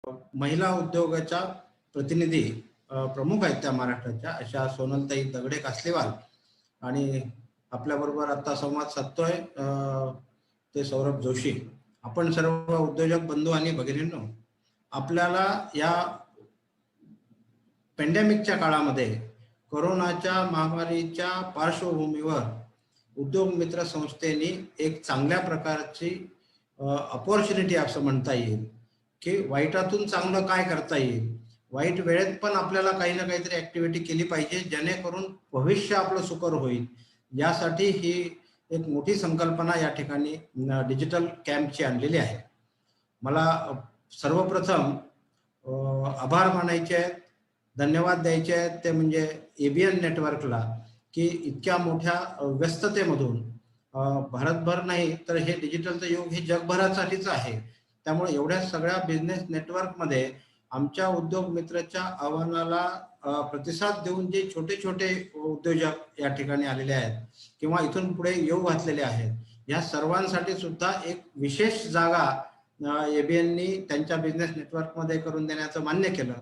महिला उद्योगाच्या प्रतिनिधी प्रमुख आहेत त्या महाराष्ट्राच्या अशा सोनलताई दगडे कासलेवाल आणि आपल्याबरोबर आता संवाद साधतोय ते सौरभ जोशी. आपण सर्व उद्योजक बंधू आणि भगिनींनो, आपल्याला या पॅन्डेमिकच्या काळामध्ये कोरोनाच्या महामारीच्या पार्श्वभूमीवर उद्योग मित्र संस्थेने एक चांगल्या प्रकारची अपॉर्च्युनिटी असं म्हणता येईल की वाईटातून चांगलं काय करता येईल, वाईट वेळेत पण आपल्याला काही ना काहीतरी ऍक्टिव्हिटी केली पाहिजे जेणेकरून भविष्य आपलं सुकर होईल. यासाठी ही एक मोठी संकल्पना या ठिकाणी डिजिटल कॅम्पची आणलेली आहे. मला सर्वप्रथम आभार मानायचे आहेत, धन्यवाद द्यायचे आहेत ते म्हणजे एबीएन नेटवर्कला की इतक्या मोठ्या व्यस्ततेमधून भारतभर नाही तर हे डिजिटलचं युग हे जगभरासाठीच आहे. त्यामुळे एवढ्या सगळ्या बिझनेस नेटवर्कमध्ये आमच्या उद्योग मित्राच्या आव्हानाला प्रतिसाद देऊन जे छोटे छोटे उद्योजक या ठिकाणी आलेले आहेत किंवा इथून पुढे येऊ घातलेले आहेत, या सर्वांसाठी सुद्धा एक विशेष जागा एबीएननी त्यांच्या बिझनेस नेटवर्कमध्ये करून देण्याचं मान्य केलं.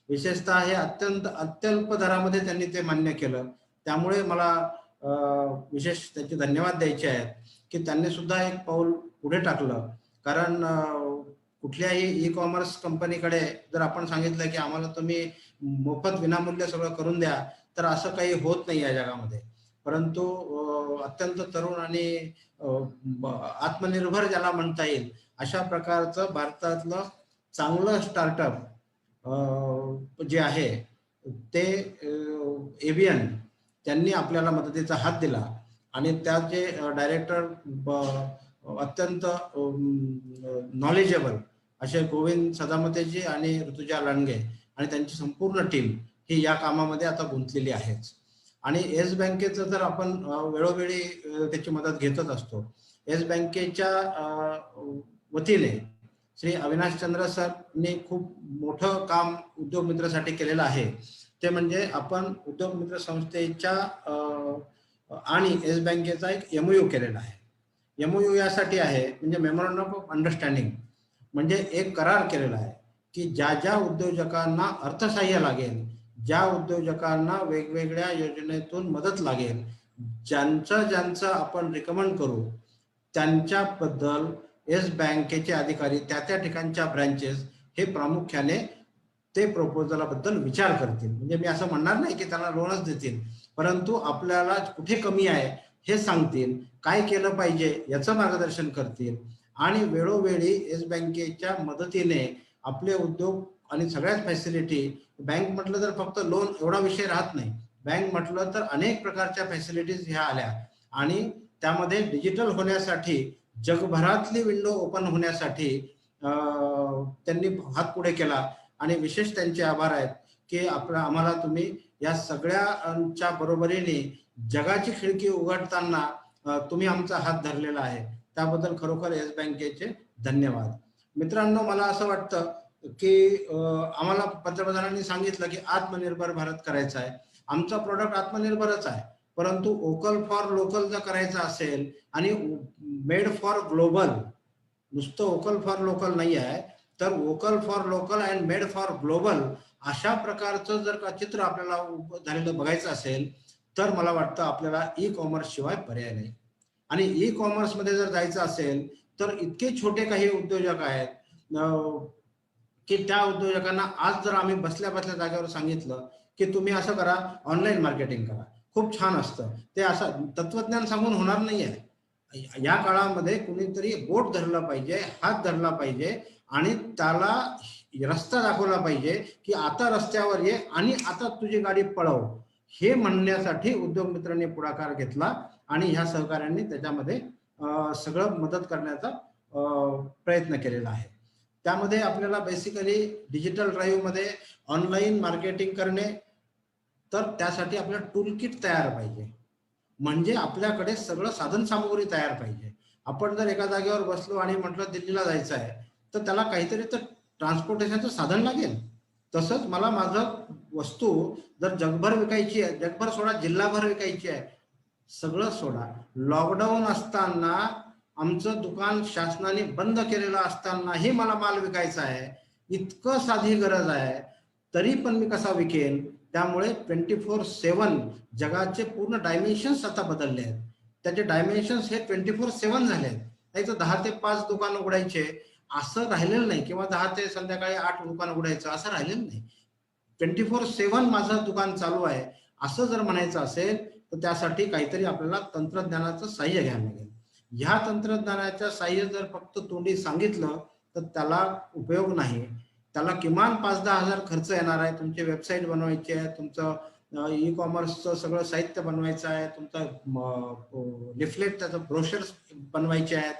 विशेषतः हे अत्यल्प दरामध्ये त्यांनी ते मान्य केलं. त्यामुळे मला विशेष त्यांचे धन्यवाद द्यायचे आहेत की त्यांनी सुद्धा एक पाऊल पुढे टाकलं. कारण कुठल्याही ई कॉमर्स कंपनीकडे जर आपण सांगितलं की आम्हाला तुम्ही मोफत विनामूल्य सगळं करून द्या तर असं काही होत नाही या जगामध्ये. परंतु अत्यंत तरुण आणि आत्मनिर्भर ज्याला म्हणता येईल अशा प्रकारचं भारतातलं चांगलं स्टार्टअप जे आहे ते एबीएन त्यांनी आपल्याला मदतीचा हात दिला आणि त्याचे डायरेक्टर अत्यंत नॉलेजेबल असे गोविंद सदामतेजी आणि ऋतुजा लांडगे आणि त्यांची संपूर्ण टीम ही या कामामध्ये आता गुंतलेली आहेच. आणि येस बँकेचं तर आपण वेळोवेळी त्याची मदत घेतच असतो. येस बँकेच्या वतीने श्री अविनाश चंद्र सरने खूप मोठं काम उद्योग मित्रासाठी केलेलं आहे. ते म्हणजे आपण उद्योग मित्र संस्थेच्या आणि येस बँकेचा एक एमओयू केलेला आहे. एमओयू यासाठी आहे म्हणजे मेमोरंडम ऑफ अंडरस्टँडिंग, म्हणजे एक करार केलेला आहे की ज्या ज्या उद्योजकांना अर्थसहाय्य लागेल, ज्या उद्योजकांना वेगवेगळ्या योजनेतून मदत लागेल, ज्यांचं आपण रिकमेंड करू त्यांच्याबद्दल येस बँकेचे अधिकारी त्या ठिकाणच्या ब्रँचेस हे प्रामुख्याने ते प्रपोजलाबद्दल विचार करतील. म्हणजे मी असं म्हणणार नाही की त्यांना लोनच देतील, परंतु आपल्याला कुठे कमी आहे हे सांगतील, काय केलं पाहिजे याचं मार्गदर्शन करतील आणि वेळोवेळी येस बँकेच्या मदतीने आपले उद्योग आणि सगळ्याच फॅसिलिटी, बँक म्हटलं तर फक्त लोन एवढा विषय राहत नाही, बँक म्हटलं तर अनेक प्रकारच्या फॅसिलिटीज ह्या आल्या आणि त्यामध्ये डिजिटल होण्यासाठी जगभरातली विंडो ओपन होण्यासाठी त्यांनी हात पुढे केला आणि विशेष त्यांचे आभार आहेत की आम्हाला तुम्ही या सगळ्यांच्या बरोबरीने जगाची खिडकी उघडताना तुम्ही आमचा हात धरलेला आहे. त्याबद्दल खरोखर येस बँकेचे धन्यवाद. मित्रांनो, मला असं वाटतं की आम्हाला पंतप्रधानांनी सांगितलं की आत्मनिर्भर भारत करायचा आहे. आमचा प्रोडक्ट आत्मनिर्भरच आहे, परंतु वोकल फॉर लोकल जर करायचं असेल आणि मेड फॉर ग्लोबल, नुसतं वोकल फॉर लोकल नाही आहे तर vocal for local and made for global अशा प्रकारचं जर का चित्र आपल्याला झालेलं बघायचं असेल तर मला वाटतं आपल्याला ई कॉमर्स शिवाय पर्याय नाही. आणि ई कॉमर्स मध्ये जर जायचं असेल तर इतके छोटे काही उद्योजक आहेत की त्या उद्योजकांना आज जर आम्ही बसल्या बसल्या जागेवर सांगितलं की तुम्ही असं करा, ऑनलाईन मार्केटिंग करा, खूप छान असतं, ते असं तत्वज्ञान सांगून होणार नाही आहे. या काळामध्ये कुणीतरी बोट धरला पाहिजे, हात धरला पाहिजे आणि त्याला रस्ता दाखवला पाहिजे की आता रस्त्यावर ये आणि आता तुझी गाडी पळव, हे म्हणण्यासाठी उद्योग मित्रांनी पुढाकार घेतला आणि ह्या सहकार्यांनी त्याच्यामध्ये सगळं मदत करण्याचा प्रयत्न केलेला आहे. त्यामध्ये आपल्याला बेसिकली डिजिटल ड्राईव्ह मध्ये ऑनलाईन मार्केटिंग करणे, तर त्यासाठी आपल्याला टूल किट तयार पाहिजे, म्हणजे आपल्याकडे सगळं साधन सामुग्री तयार पाहिजे. आपण जर एका जागेवर बसलो आणि म्हटलं दिल्लीला जायचं आहे तर त्याला काहीतरी तर ट्रान्सपोर्टेशनचं साधन लागेल. तसंच मला माझं वस्तू जर जगभर विकायची आहे, जगभर सोडा जिल्हाभर विकायची आहे, सगळं सोडा, लॉकडाऊन असताना आमचं दुकान शासनाने बंद केलेलं असतानाही मला माल विकायचा आहे, इतकं साधी गरज आहे, तरी पण मी कसा विकेन? त्यामुळे 24/7 जगाचे पूर्ण डायमेन्शन्स आता बदलले आहेत. त्याचे डायमेन्शन्स हे 24/7 झाले आहेत. नाही तर 10 ते 5 दुकान उघडायचे असं राहिलेलं नाही, किंवा 10 ते संध्याकाळी 8 दुकान उघडायचं असं राहिलेलं नाही. 24/7 माझं दुकान चालू आहे असं जर म्हणायचं असेल, तर त्यासाठी काहीतरी आपल्याला तंत्रज्ञानाचं साहाय्य घ्यावं लागेल. ह्या तंत्रज्ञानाच्या साहाय्य जर फक्त तोंडी सांगितलं तर त्याला उपयोग नाही. त्याला किमान 5-10 हजार खर्च येणार आहे. तुमची वेबसाईट बनवायची आहे, तुमचं ई कॉमर्सचं सगळं साहित्य बनवायचं आहे, तुमचं लिफलेट, त्याचं ब्रोशर्स बनवायचे आहेत,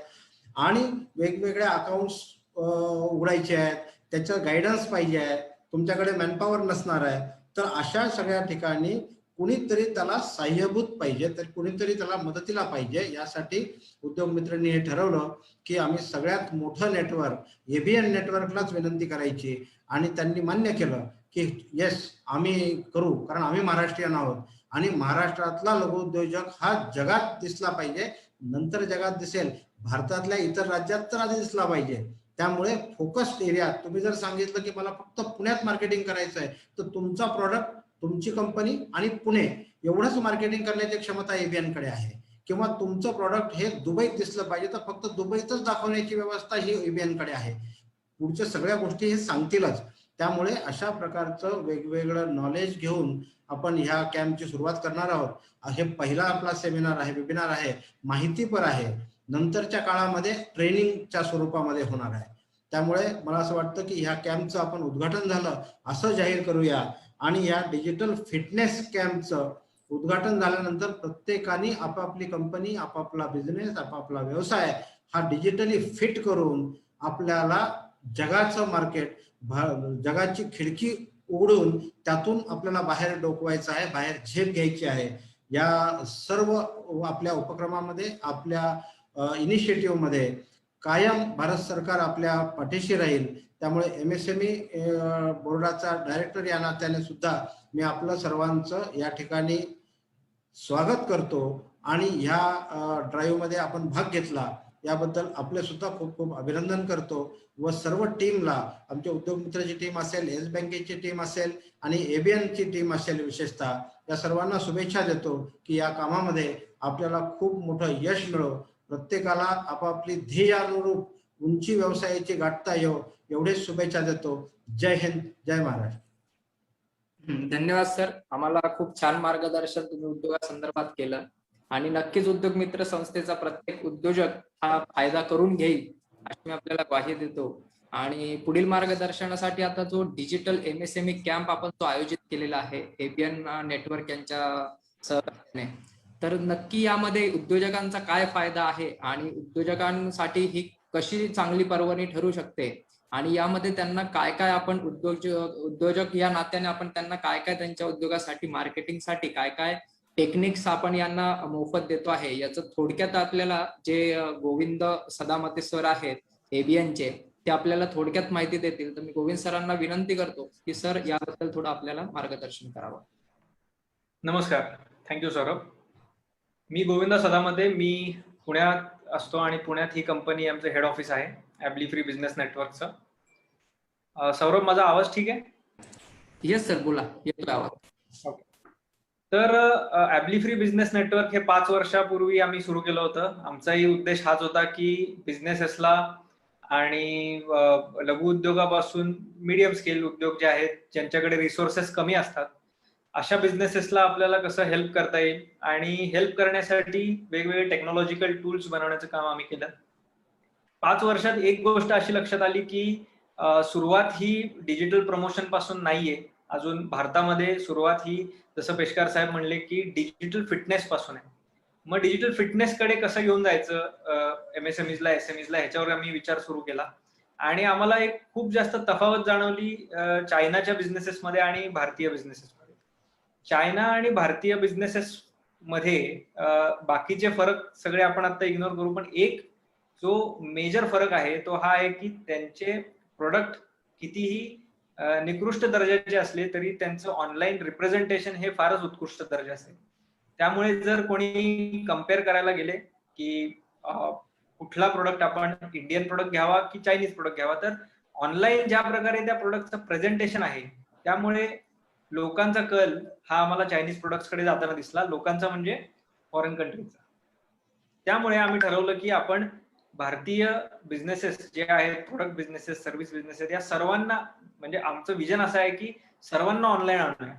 आणि वेगवेगळे अकाउंट्स उघडायचे आहेत, त्याचं गायडन्स पाहिजे आहे, तुमच्याकडे मॅनपॉवर नसणार आहे. तर अशा सगळ्या ठिकाणी कुणीतरी त्याला सहाय्यभूत पाहिजे, तर कुणीतरी त्याला मदतीला पाहिजे. यासाठी उद्योग मित्रांनी हे ठरवलं की आम्ही सगळ्यात मोठं नेटवर्क एबीएन नेटवर्कलाच विनंती करायची, आणि त्यांनी मान्य केलं की येस आम्ही करू, कारण आम्ही महाराष्ट्रीयन आहोत आणि महाराष्ट्रातला लघुउद्योजक हा जगात दिसला पाहिजे, नंतर जगात दिसेल. भारतातल्या इतर राज्यात तर आधी दिसला पाहिजे. त्यामुळे फोकस्ड एरिया, तुम्ही जर सांगितलं की मला फक्त पुण्यात मार्केटिंग करायचं आहे, तर तुमचा प्रॉडक्ट, तुमची कंपनी आणि पुणे एवढंच मार्केटिंग करण्याची क्षमता एबीएन कडे आहे. किंवा तुमचं प्रॉडक्ट हे दुबईत दिसलं पाहिजे, तर फक्त दुबईतच दाखवण्याची व्यवस्था ही एबीएन कडे आहे. पुढच्या सगळ्या गोष्टी हे सांगतीलच. त्यामुळे अशा प्रकारचं वेगवेगळं नॉलेज घेऊन आपण ह्या कॅम्पची सुरुवात करणार आहोत. हे पहिला आपला सेमिनार आहे, वेबिनार आहे, माहितीपर आहे. नंतरच्या काळामध्ये ट्रेनिंगच्या स्वरूपामध्ये होणार आहे. त्यामुळे मला असं वाटतं की ह्या कॅम्पचं आपण उद्घाटन झालं असं जाहीर करूया, आणि या डिजिटल फिटनेस कॅम्पचं उद्घाटन झाल्यानंतर प्रत्येकाने आपापली कंपनी, आपापला बिझनेस, आपापला व्यवसाय हा डिजिटली फिट करून आपल्याला जगाचं मार्केट, जगाची खिडकी उघडून त्यातून आपल्याला बाहेर डोकवायचं आहे, बाहेर झेप घ्यायची आहे. या सर्व आपल्या उपक्रमामध्ये, आपल्या इनिशिएटिव्ह मध्ये कायम भारत सरकार आपल्या पाठीशी राहील. त्यामुळे एमएसएमई बोर्डाचा डायरेक्टर या नात्याने सुद्धा मी आपलं सर्वांचं या ठिकाणी स्वागत करतो, आणि ह्या ड्राईव्ह मध्ये आपण भाग घेतला याबद्दल आपले सुद्धा खूप खूप अभिनंदन करतो. व सर्व टीमला, आमच्या उद्योग मित्राची टीम असेल, येस बँकेची टीम असेल आणि एबीएनची टीम असेल, विशेषतः या सर्वांना शुभेच्छा देतो की या कामामध्ये आपल्याला खूप मोठं यश मिळो. प्रत्येकाला आपापली ध्येयानुरूप उंची व्यवसायाची गाठता येऊ, एवढेच शुभेच्छा देतो. जय हिंद, जय महाराष्ट्र. धन्यवाद सर. आम्हाला खूप छान मार्गदर्शन तुम्ही उद्योगासंदर्भात केलं, आणि नक्कीच उद्योग मित्र संस्थेचा प्रत्येक उद्योजक हा फायदा करून घेईल अशी मी आपल्याला ग्वाही देतो. आणि पुढील मार्गदर्शनासाठी आता जो डिजिटल एमएसएमई कॅम्प आपण जो आयोजित केलेला आहे एबीएन नेटवर्क यांच्या सहकार्याने, तर नक्की यामध्ये उद्योजकांचा काय फायदा आहे आणि उद्योजकांसाठी ही कशी चांगली पर्वणी ठरू शकते, आणि यामध्ये त्यांना काय काय आपण उद्योजक या नात्याने आपण त्यांना काय काय त्यांच्या उद्योगासाठी, मार्केटिंगसाठी काय काय टेक्निक्स आपण यांना मोफत देतो आहे, याचं थोडक्यात आपल्याला जे गोविंद सदामते सर आहेत एबीएनचे, ते आपल्याला थोडक्यात माहिती देतील. तर मी गोविंद सरांना विनंती करतो की सर याबद्दल थोडं आपल्याला मार्गदर्शन करावं. नमस्कार, थँक्यू सौरभ. मी गोविंद सदामते, मी पुण्यात असतो आणि पुण्यात ही कंपनी आमचं हेड ऑफिस आहे ॲबली फ्री बिझनेस नेटवर्कचं. सौरभ, माझा आवाज ठीक आहे? येस सर, बोला, येतोय आवाज. ओके. तर ॲबली फ्री बिझनेस नेटवर्क हे 5 वर्षापूर्वी आम्ही सुरू केलं होतं. आमचाही उद्देश हाच होता की बिझनेसेसला आणि लघु उद्योगापासून मीडियम स्केल उद्योग जे आहेत, ज्यांच्याकडे रिसोर्सेस कमी असतात, अशा बिझनेसेसला आपल्याला कसं हेल्प करता येईल, आणि हेल्प करण्यासाठी वेगवेगळे टेक्नॉलॉजिकल टूल्स बनवण्याचं काम आम्ही केलं. 5 वर्षात एक गोष्ट अशी लक्षात आली की सुरुवात ही डिजिटल प्रमोशन पासून नाहीये. अजून भारतामध्ये सुरुवात ही, जसं पेशकार साहेब म्हणले, की डिजिटल फिटनेस पासून आहे. मग डिजिटल फिटनेस कडे कसं घेऊन जायचं एमएसएमईजला, एसएमईजला, ह्याच्यावर आम्ही विचार सुरू केला. आणि आम्हाला एक खूप जास्त तफावत जाणवली चायनाच्या बिझनेसेस मध्ये आणि भारतीय बिझनेसेस मध्ये. चायना आणि भारतीय बिझनेसेस मध्ये बाकीचे फरक सगळे आपण आता इग्नोर करू, पण एक जो मेजर फरक आहे तो हा आहे की त्यांचे प्रोडक्ट कितीही निकृष्ट दर्जाचे असले तरी त्यांचं ऑनलाईन रिप्रेझेंटेशन हे फारच उत्कृष्ट दर्जाचे. त्यामुळे जर कोणी कम्पेअर करायला गेले की कुठला प्रोडक्ट आपण इंडियन प्रोडक्ट घ्यावा की चायनीज प्रोडक्ट घ्यावा, तर ऑनलाईन ज्या प्रकारे त्या प्रोडक्टचं प्रेझेंटेशन आहे त्यामुळे लोकांचा कल हा आम्हाला चायनीज प्रोडक्ट्स कडे जाताना दिसला, लोकांचा म्हणजे फॉरेन कंट्रीचा. त्यामुळे आम्ही ठरवलं की आपण भारतीय बिझनेसेस जे आहेत, प्रोडक्ट बिझनेसेस, सर्व्हिस बिझनेसेस, या सर्वांना, म्हणजे आमचं विजन असं आहे की सर्वांना ऑनलाईन आणूया.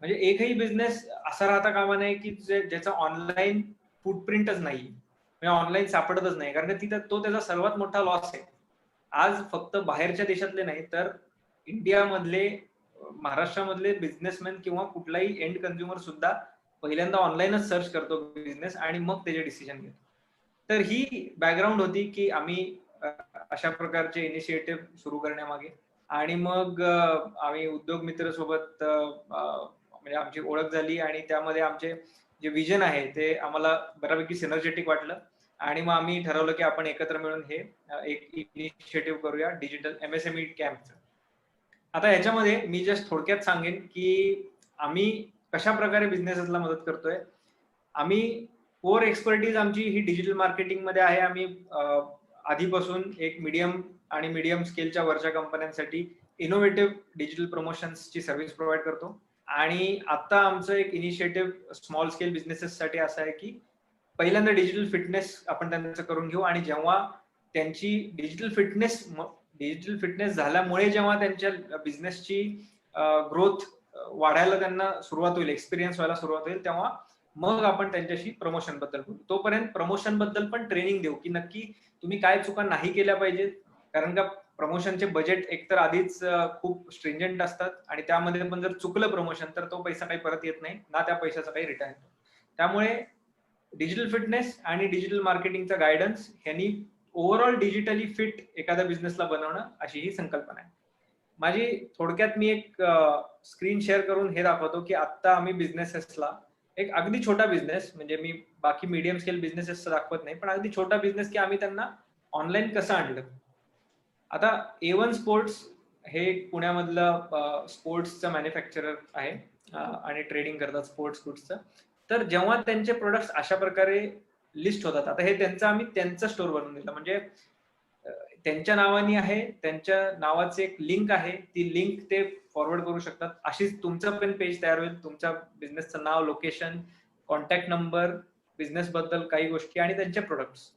म्हणजे एकही बिझनेस असा राहता कामा नये की ज्याचा ऑनलाईन फुटप्रिंटच नाही, म्हणजे ऑनलाईन सापडतच नाही, कारण तिथं तो त्याचा सर्वात मोठा लॉस आहे. आज फक्त बाहेरच्या देशातले नाही तर इंडियामधले, महाराष्ट्रामधले बिझनेसमॅन किंवा कुठलाही एंड कन्झ्युमर सुद्धा पहिल्यांदा ऑनलाईनच सर्च करतो बिझनेस आणि मग त्याचे डिसिजन घेतो. तर ही बॅकग्राऊंड होती की आम्ही अशा प्रकारचे इनिशिएटिव्ह सुरू करण्यामागे. आणि मग आम्ही उद्योग मित्र सोबत म्हणजे आमची ओळख झाली आणि त्यामध्ये आमचे जे विजन आहे ते आम्हाला बऱ्यापैकी सिनर्जेटिक वाटलं आणि मग आम्ही ठरवलं की आपण एकत्र मिळून हे एक इनिशिएटिव्ह करूया, डिजिटल MSME कॅम्पचं. आता याच्यामध्ये मी जस्ट थोडक्यात सांगेन की आम्ही कशा प्रकारे बिझनेसेसला मदत करतोय. आम्ही कोर एक्सपर्टीज आमची ही डिजिटल मार्केटिंग मध्ये आहे. आम्ही आधीपासून एक मीडियम स्केलच्या वरच्या कंपन्यांसाठी इनोव्हेटिव्ह डिजिटल प्रमोशन्सची सर्व्हिस प्रोव्हाइड करतो. आणि आता आमचं एक इनिशिएटिव्ह स्मॉल स्केल बिझनेसेस साठी असं आहे की पहिल्यांदा डिजिटल फिटनेस आपण त्यांचं करून घेऊ आणि जेव्हा त्यांची डिजिटल फिटनेस झाल्यामुळे जेव्हा त्यांच्या बिझनेसची ग्रोथ वाढायला त्यांना सुरुवात होईल, एक्सपिरियन्स व्हायला सुरुवात होईल, तेव्हा मग आपण त्यांच्याशी प्रमोशन बद्दल बोलू. तोपर्यंत प्रमोशन बद्दल पण ट्रेनिंग देऊ की नक्की तुम्ही काय चुका नाही केल्या पाहिजेत, कारण का प्रमोशनचे बजेट एकतर आधीच खूप स्ट्रिंजंट असतात आणि त्यामध्ये पण जर चुकलं प्रमोशन तर तो पैसा काही परत येत नाही ना, त्या पैशाचा काही रिटर्न येतो. त्यामुळे डिजिटल फिटनेस आणि डिजिटल मार्केटिंगचा गायडन्स ह्यांनी ओव्हरऑल डिजिटली फिट एखाद्या बिझनेसला बनवणं अशी ही संकल्पना आहे माझी. थोडक्यात मी एक स्क्रीन शेअर करून हे दाखवतो की आता आम्ही बिझनेसेसला एक अगदी छोटा बिझनेस, म्हणजे मी बाकी मीडियम स्केल बिझनेसेस दाखवत नाही, पण अगदी छोटा बिझनेस की आम्ही त्यांना ऑनलाईन कसं आणलं. आता A1 स्पोर्ट्स हे पुण्यामधलं स्पोर्ट्सचं मॅन्युफॅक्चरर आहे आणि ट्रेडिंग करतात स्पोर्ट्स गुड्सचं. तर जेव्हा त्यांचे प्रोडक्ट्स अशा प्रकारे लिस्ट होतात, आता हे त्यांचं स्टोर बनवून दिलं, म्हणजे त्यांच्या नावाने आहे, त्यांच्या नावाचे एक लिंक आहे, ती लिंक ते फॉरवर्ड करू शकतात. अशीच तुमचं पण पेज तयार होईल, तुमच्या बिझनेसचं नाव, लोकेशन, कॉन्टॅक्ट नंबर, बिझनेस बद्दल काही गोष्टी आणि त्यांचे प्रोडक्ट्स.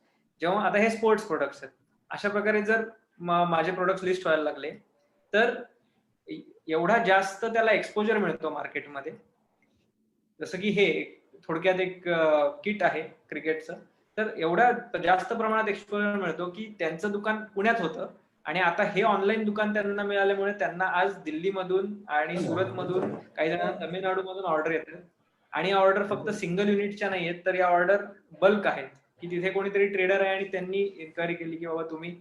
जेव्हा आता हे स्पोर्ट्स प्रोडक्ट्स आहेत, अशा प्रकारे जर माझे प्रोडक्ट्स लिस्ट व्हायला लागले तर एवढा जास्त त्याला एक्सपोजर मिळतो मार्केटमध्ये. जसं की हे थोडक्यात एक किट आहे क्रिकेटचं, तर एवढा जास्त प्रमाणात एक्सपोजर मिळतो की त्यांचं दुकान पुण्यात होतं आणि आता हे ऑनलाईन दुकान त्यांना मिळाल्यामुळे त्यांना आज दिल्लीमधून आणि सुरतमधून, काही जणांना तामिळनाडूमधून ऑर्डर येतात. आणि ऑर्डर फक्त सिंगल युनिटच्या नाही आहेत, तर या ऑर्डर बल्क आहेत की तिथे कोणीतरी ट्रेडर आहे आणि त्यांनी इन्क्वायरी केली की बाबा तुम्ही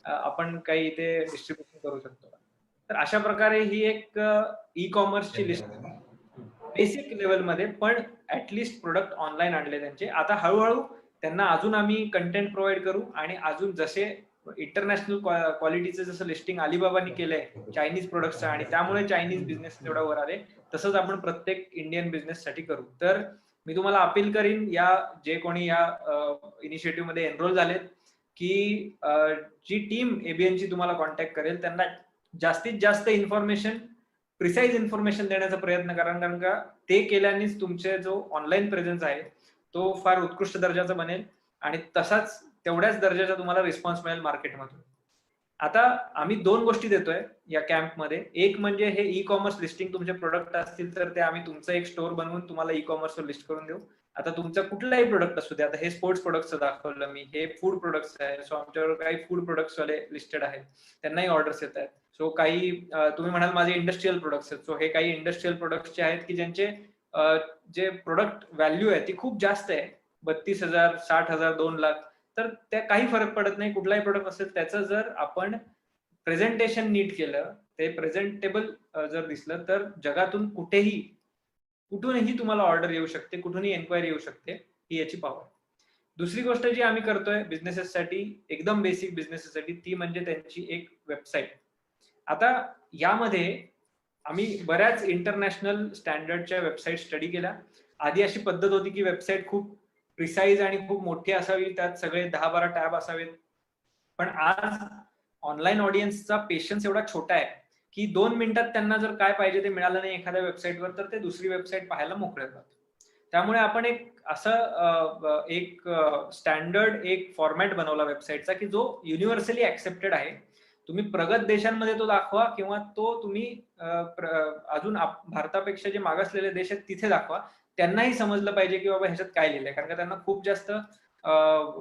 आपण काही इथे डिस्ट्रीब्युशन करू शकतो. तर अशा प्रकारे ही एक ई कॉमर्सची लिस्ट बेसिक लेवलमध्ये, पण ऍटलिस्ट प्रोडक्ट ऑनलाईन आणले त्यांचे. आता हळूहळू त्यांना अजून आम्ही कंटेंट प्रोव्हाइड करू आणि अजून जसे इंटरनॅशनल क्वालिटीचं जसं लिस्टिंग अलिबाबानी केलंय चायनीज प्रोडक्टचं आणि त्यामुळे चायनीज बिझनेस तेवढा वर आले, तसंच आपण प्रत्येक इंडियन बिझनेस साठी करू. तर मी तुम्हाला अपील करीन, या जे कोणी या इनिशिएटिव्ह मध्ये एनरोल झालेत, की जी टीम एबीएनची तुम्हाला कॉन्टॅक्ट करेल त्यांना जास्तीत जास्त इन्फॉर्मेशन, प्रिसाइज इन्फॉर्मेशन देण्याचा प्रयत्न करा, कारण का ते केल्यानेच तुमचे जो ऑनलाईन प्रेझेन्स आहे तो फार उत्कृष्ट दर्जाचा बनेल आणि तसाच तेवढ्याच दर्जाचा तुम्हाला रिस्पॉन्स मिळेल मार्केटमधून. आता आम्ही 2 गोष्टी देतोय या कॅम्पमध्ये. एक म्हणजे हे ई कॉमर्स लिस्टिंग, तुमचे प्रोडक्ट असतील तर ते आम्ही तुमचं एक स्टोअर बनवून तुम्हाला ई कॉमर्सवर लिस्ट करून देऊ. आता तुमचा कुठलाही प्रोडक्ट असू दे, आता हे स्पोर्ट्स प्रोडक्टचं दाखवलं मी, हे फूड प्रोडक्ट्स आहे, सो आमच्यावर काही फूड प्रोडक्ट्स वाले लिस्टेड आहेत, त्यांनाही ऑर्डर्स येत आहेत. सो काही तुम्ही म्हणाल माझे इंडस्ट्रियल प्रोडक्ट्स आहेत, सो हे काही इंडस्ट्रियल प्रोडक्ट्सचे आहेत की ज्यांचे जे प्रोडक्ट व्हॅल्यू आहे ती खूप जास्त आहे, 32,000, 60,000, 2 लाख. तर त्या काही फरक पडत नाही, कुठलाही प्रोडक्ट असेल त्याचं जर आपण प्रेझेंटेशन नीट केलं, ते प्रेझेंटेबल जर दिसलं, तर जगातून कुठूनही तुम्हाला ऑर्डर येऊ शकते, कुठूनही एन्क्वायरी येऊ शकते, ही याची पॉवर. दुसरी गोष्ट जी आम्ही करतोय बिझनेसेससाठी, एकदम बेसिक बिझनेससाठी, ती म्हणजे त्यांची एक वेबसाईट. आता यामध्ये आम्ही बऱ्याच इंटरनॅशनल स्टँडर्डच्या वेबसाईट स्टडी केल्या. आधी अशी पद्धत होती की वेबसाईट खूप प्रिसाइज आणि खूप मोठी असावी, त्यात सगळे 10-12 टॅब असावेत. पण आज ऑनलाईन ऑडियन्सचा पेशन्स एवढा छोटा आहे की 2 मिनिटात त्यांना जर काय पाहिजे ते मिळालं नाही एखाद्या वेबसाईटवर तर ते दुसरी वेबसाईट पाहायला मोकळे होतात. त्यामुळे आपण एक असं एक स्टँडर्ड एक फॉर्मॅट बनवला वेबसाईटचा की जो युनिव्हर्सली ऍक्सेप्टेड आहे. तुम्ही प्रगत देशांमध्ये तो दाखवा किंवा तो तुम्ही अजून भारतापेक्षा जे मागासलेले देश आहेत तिथे दाखवा. त्यांनाही समजलं पाहिजे की बाबा ह्याच्यात काय लिहिलंय, कारण का त्यांना खूप जास्त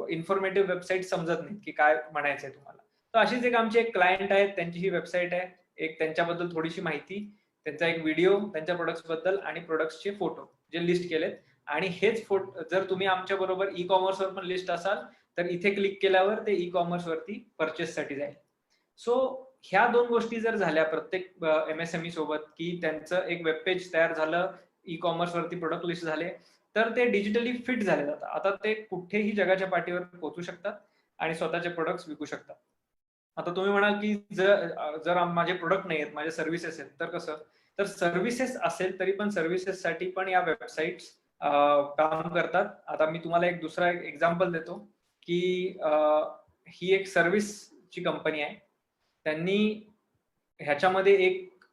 इन्फॉर्मेटिव्ह वेबसाईट समजत नाहीत की काय म्हणायचंय तुम्हाला. तर अशीच एक आमची एक क्लायंट आहेत, त्यांची ही वेबसाईट आहे. एक त्यांच्याबद्दल थोडीशी माहिती, त्यांचा एक व्हिडिओ त्यांच्या प्रोडक्ट्स बद्दल आणि प्रोडक्ट्सचे फोटो जे लिस्ट केलेत. आणि हेच फोटो जर तुम्ही आमच्या बरोबर ई कॉमर्सवर पण लिस्ट असाल तर इथे क्लिक केल्यावर ते ई कॉमर्स वरती परचेस साठी जाईल. सो ह्या 2 गोष्टी जर झाल्या प्रत्येक MSME सोबत की त्यांचं एक वेब पेज तयार झालं, ई कॉमर्स वरती प्रोडक्ट लिस्ट झाले, तर ते डिजिटली फिट झाले जातात. आता ते कुठेही जगाच्या पाठीवर पोहोचू शकतात आणि स्वतःचे प्रोडक्ट्स विकू शकतात. आता तुम्ही म्हणाल की जर माझे प्रोडक्ट नाही आहेत, माझे सर्व्हिसेस आहेत, तर कसं? तर सर्व्हिसेस असेल तरी पण सर्व्हिसेस साठी पण या वेबसाईट्स काम करतात. आता मी तुम्हाला एक दुसरा एक्झाम्पल देतो की ही एक सर्व्हिसची कंपनी आहे. त्यांनी ह्याच्यामध्ये एक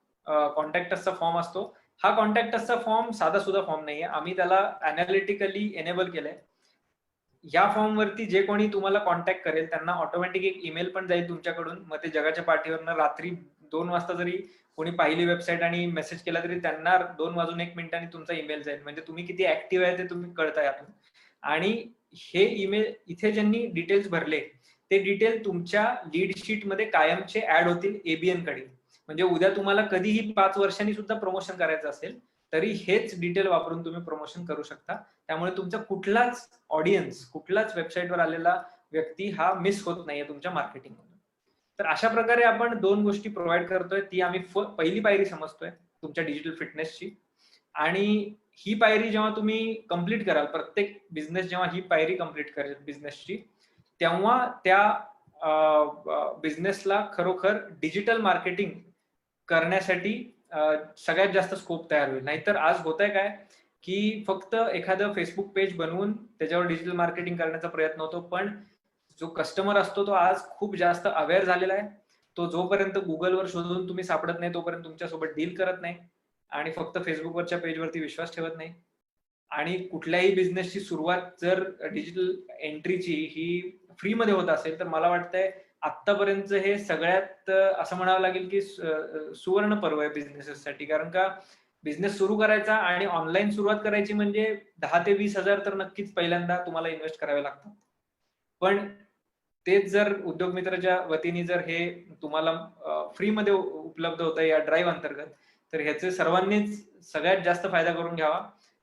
कॉन्टॅक्ट फॉर्म असतो. हा कॉन्टॅक्ट फॉर्म साधा सुद्धा फॉर्म नाहीये, आम्ही त्याला अनालिटिकली एनेबल केलंय. या फॉर्म वरती जे कोणी तुम्हाला कॉन्टॅक्ट करेल त्यांना ऑटोमॅटिक एक ईमेल पण जाईल तुमच्याकडून. मग ते जगाच्या पाठीवरनं रात्री 2 वाजता जरी कोणी पाहिली वेबसाईट आणि मेसेज केला तरी त्यांना 2:01 तुमचा ईमेल जाईल. म्हणजे तुम्ही किती ऍक्टिव्ह आहे ते तुम्ही कळता यातून. आणि हे ईमेल इथे ज्यांनी डिटेल्स भरले ते डिटेल तुमच्या लीड शीट मध्ये कायमचे ऍड होतील एबीएन कडे. म्हणजे उद्या तुम्हाला कधीही 5 वर्षांनी सुद्धा प्रमोशन करायचं असेल तरी हेच डिटेल वापरून तुम्ही प्रमोशन करू शकता. त्यामुळे तुमचा कुठलाच ऑडियन्स, कुठलाच वेबसाईटवर आलेला व्यक्ती हा मिस होत नाहीये तुमच्या मार्केटिंग मध्ये. तर अशा प्रकारे आपण 2 गोष्टी प्रोव्हाइड करतोय. ती आम्ही पहिली पायरी समजतोय तुमच्या डिजिटल फिटनेसची. आणि ही पायरी जेव्हा तुम्ही कंप्लीट कराल, प्रत्येक बिझनेस जेव्हा ही पायरी कंप्लीट करेल बिझनेसची, तेव्हा त्या बिझनेसला खरोखर डिजिटल मार्केटिंग करण्यासाठी सगळ्यात जास्त स्कोप तयार होईल. नाहीतर आज होतंय काय की फक्त एखादं फेसबुक पेज बनवून त्याच्यावर डिजिटल मार्केटिंग करण्याचा प्रयत्न होतो, पण जो कस्टमर असतो तो आज खूप जास्त अवेअर झालेला आहे. तो जोपर्यंत गुगलवर शोधून तुम्ही सापडत नाही तोपर्यंत तुमच्यासोबत डील करत नाही आणि फक्त फेसबुकवरच्या पेजवरती विश्वास ठेवत नाही. आणि कुठल्याही बिझनेसची सुरुवात जर डिजिटल एंट्रीची ही फ्री मध्ये होत असेल तर मला वाटतंय आतापर्यंत हे सगळ्यात असं म्हणावं लागेल की सुवर्ण पर्व आहे बिझनेसेससाठी. कारण का बिझनेस सुरू करायचा आणि ऑनलाईन सुरुवात करायची म्हणजे 10 ते 20 हजार तर नक्कीच पहिल्यांदा तुम्हाला इन्व्हेस्ट करावे लागतात. पण तेच जर उद्योग मित्राच्या वतीने जर हे तुम्हाला फ्रीमध्ये उपलब्ध होतं या ड्राईव्ह अंतर्गत, तर ह्याचे सर्वांनीच सगळ्यात जास्त फायदा करून घ्यावा.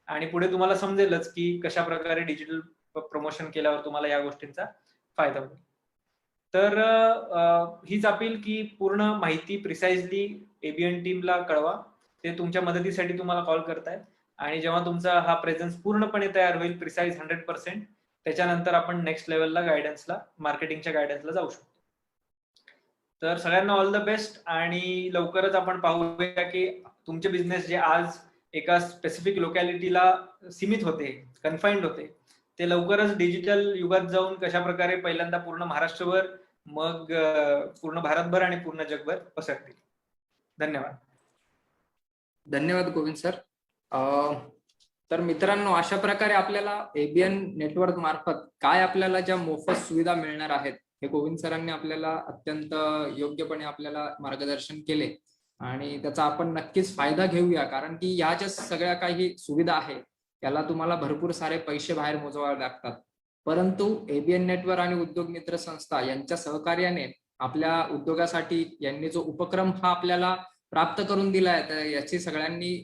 आणि पुढे तुम्हाला समजेलच की कशा प्रकारे डिजिटल प्रमोशन केल्यावर तुम्हाला या गोष्टींचा फायदा होईल. तर हीच अपील की पूर्ण माहिती प्रिसाइजली एबीएन टीमला कळवा. ते तुमच्या मदतीसाठी तुम्हाला कॉल करतायत. आणि जेव्हा तुमचा हा प्रेझेन्स पूर्णपणे तयार होईल, प्रिसाइज 100%, त्याच्यानंतर आपण नेक्स्ट लेवलला गायडन्सला, मार्केटिंगच्या गायडन्सला जाऊ शकतो. तर सगळ्यांना ऑल द बेस्ट. आणि लवकरच आपण पाहूया की तुमचे बिझनेस जे आज एका स्पेसिफिक लोकॅलिटीला सीमित होते, कन्फाइंड होते, ते लवकरच डिजिटल युगात जाऊन कशा प्रकारे पहिल्यांदा पूर्ण महाराष्ट्रभर, मग पूर्ण भारतभर आणि पूर्ण जगभर पसरतील. धन्यवाद. धन्यवाद गोविंद सर. तर मित्रांनो, अशा प्रकारे आपल्याला एबीएन नेटवर्क मार्फत काय आपल्याला ज्या मोफत सुविधा मिळणार आहेत हे गोविंद सरांनी आपल्याला अत्यंत योग्यपणे आपल्याला मार्गदर्शन केले. आणि त्याचा आपण नक्कीच फायदा घेऊया, कारण की ह्या ज्या सगळ्या काही सुविधा आहेत त्याला तुम्हाला भरपूर सारे पैसे बाहेर मोजवावे लागतात. परंतु एबीएन नेटवर्क आणि उद्योग मित्र संस्था यांच्या सहकार्याने आपल्या उद्योगासाठी यांनी जो उपक्रम हा आपल्याला प्राप्त करून दिलाय, तर याची सगळ्यांनी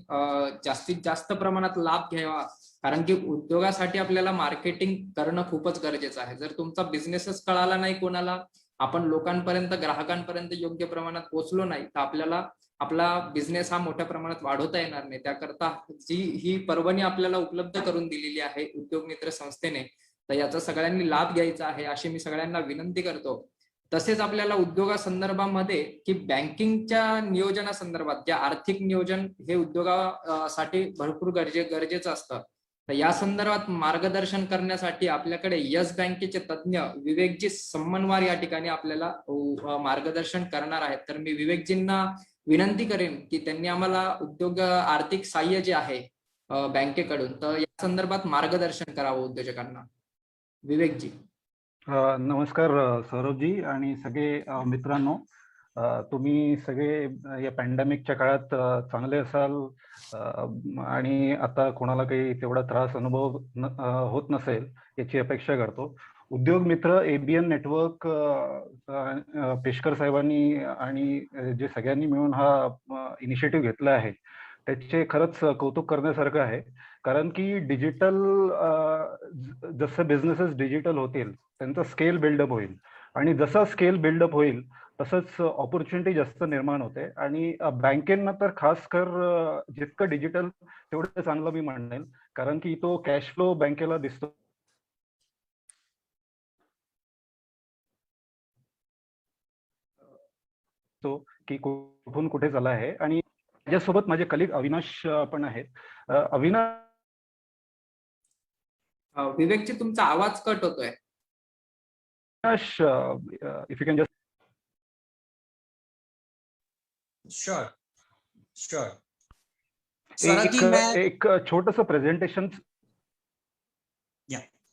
जास्तीत जास्त प्रमाणात लाभ घ्यावा. कारण की उद्योगासाठी आपल्याला मार्केटिंग करणं खूपच गरजेचं आहे. जर तुमचा बिझनेसच कळाला नाही कोणाला, आपण लोकांपर्यंत, ग्राहकांपर्यंत योग्य प्रमाणात पोहोचलो नाही, तर आपल्याला आपला बिझनेस हा मोठ्या प्रमाणात वाढवता येणार नाही. त्याकरता ही पर्वणी आपल्याला उपलब्ध करून दिलेली आहे उद्योग मित्र संस्थेने, तर याचा सगळ्यांनी लाभ घ्यायचा आहे अशी मी सगळ्यांना विनंती करतो. तसेच आपल्याला उद्योगासंदर्भामध्ये की बँकिंगच्या नियोजनासंदर्भात जे आर्थिक नियोजन हे उद्योगासाठी भरपूर गरजेचं असतं. तर या संदर्भात मार्गदर्शन करण्यासाठी आपल्याकडे येस बँकेचे तज्ज्ञ विवेकजी सम्मनवार या ठिकाणी आपल्याला मार्गदर्शन करणार आहेत. तर मी विवेकजींना विनंती करेन की त्यांनी आम्हाला उद्योग आर्थिक सहाय्य जे आहे बँकेकडून, तर या संदर्भात मार्गदर्शन करावं उद्योजकांना. विवेकजी. नमस्कार सौरभजी आणि सगळे मित्रांनो. तुम्ही सगळे या पॅन्डेमिकच्या काळात चांगले असाल आणि आता कोणाला काही तेवढा त्रास अनुभव होत नसेल याची अपेक्षा करतो. उद्योग मित्र एबीएन नेटवर्क पेशकर साहेबांनी आणि जे सगळ्यांनी मिळून हा इनिशिएटिव्ह घेतला आहे त्याचे खरंच कौतुक करण्यासारखं आहे. कारण की डिजिटल जसं बिझनेसेस डिजिटल होतील त्यांचा स्केल बिल्डअप होईल आणि जसा स्केल बिल्डअप होईल तसंच ऑपॉर्च्युनिटी जास्त निर्माण होते. आणि बँकेंना तर खास कर जितकं डिजिटल तेवढं चांगलं मी म्हणेल, कारण की तो कॅश फ्लो बँकेला दिसतो की कुठून कुठे चालला आहे. आणि माझ्यासोबत माझे कलिग अविनाश पण आहेत. अविनाश, विवेकजी तुमचा आवाज कट होतोय. If you can just. Sure Swaraj ji, मैं एक छोटस presentation.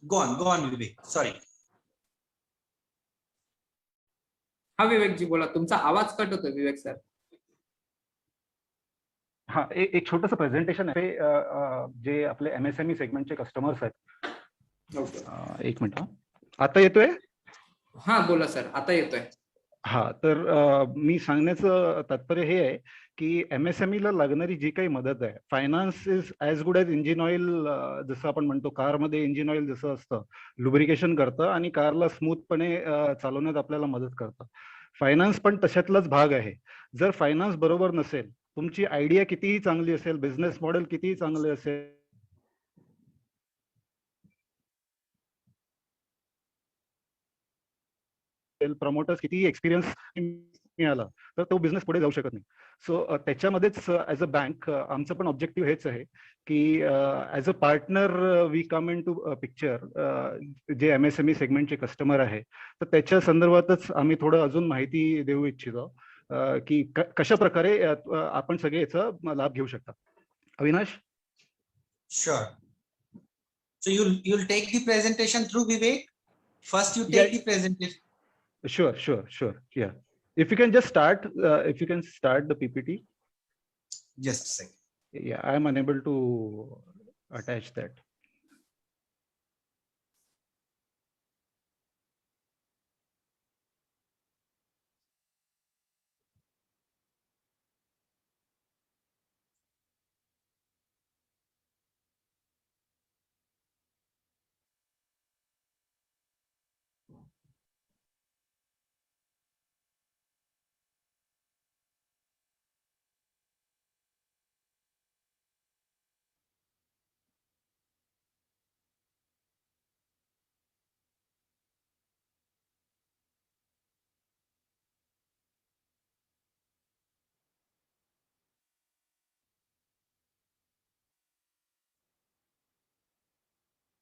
Go on Vivek, sorry. हा विवेकजी बोला, तुमचा आवाज कट होतोय विवेक सर. हा, एक छोटस प्रेझेंटेशन आहे जे आपले एमएसएमई सेगमेंटचे कस्टमर्स आहेत. एक मिनिट. आता येतोय? हा बोला सर, आता येतोय. हा, तर मी सांगण्याचं तात्पर्य हे आहे की एमएसएमई ला लागणारी जी काही मदत आहे, finance is as good as engine oil. जसं आपण म्हणतो कारमध्ये इंजिन ऑइल जसं असतं, लुब्रिकेशन करतं आणि कारला स्मूथपणे चालवण्यात आपल्याला मदत करतं. फायनान्स पण तशातलाच भाग आहे. जर फायनान्स बरोबर नसेल, तुमची आयडिया कितीही चांगली असेल, बिझनेस मॉडेल कितीही चांगले असेल, प्रमोटर्स कितीही एक्सपिरियन्स मिळाला तर तो बिझनेस पुढे जाऊ शकत नाही. सो त्याच्यामध्येच ॲज अ बँक आमचं पण ऑब्जेक्टिव्ह हेच आहे की as a partner we come in to picture. जे एमएसएमई सेगमेंटचे कस्टमर आहे तर त्याच्या संदर्भातच आम्ही थोडं अजून माहिती देऊ इच्छितो की कशा प्रकारे आपण सगळे याचा लाभ घेऊ शकता. Avinash. Sure. So you'll take the presentation through Vivek. First you take the presentation. Sure. Yeah. If you can just start, if you can start the PPT. Just a second. Yeah, I am unable to attach that.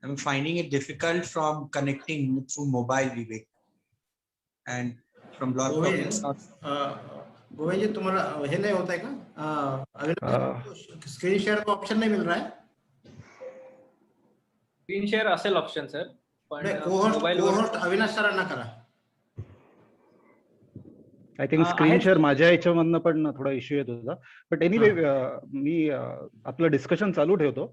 I'm finding it difficult from connecting through mobile, Vivek, and from lot of it's not. Govind जी, तुम्हाला हे नहीं होता है का? Screen share का option नहीं mill रहा है? स्क्रीन शेअर असेल ऑप्शन सर, पण कोहोस्ट अविनाश सरांना करा. आय थिंक स्क्रीन शेअर माझ्या याच्यामधनं पण थोडा इश्यू येत होता. बट एनिवे मी आपलं डिस्कशन चालू ठेवतो.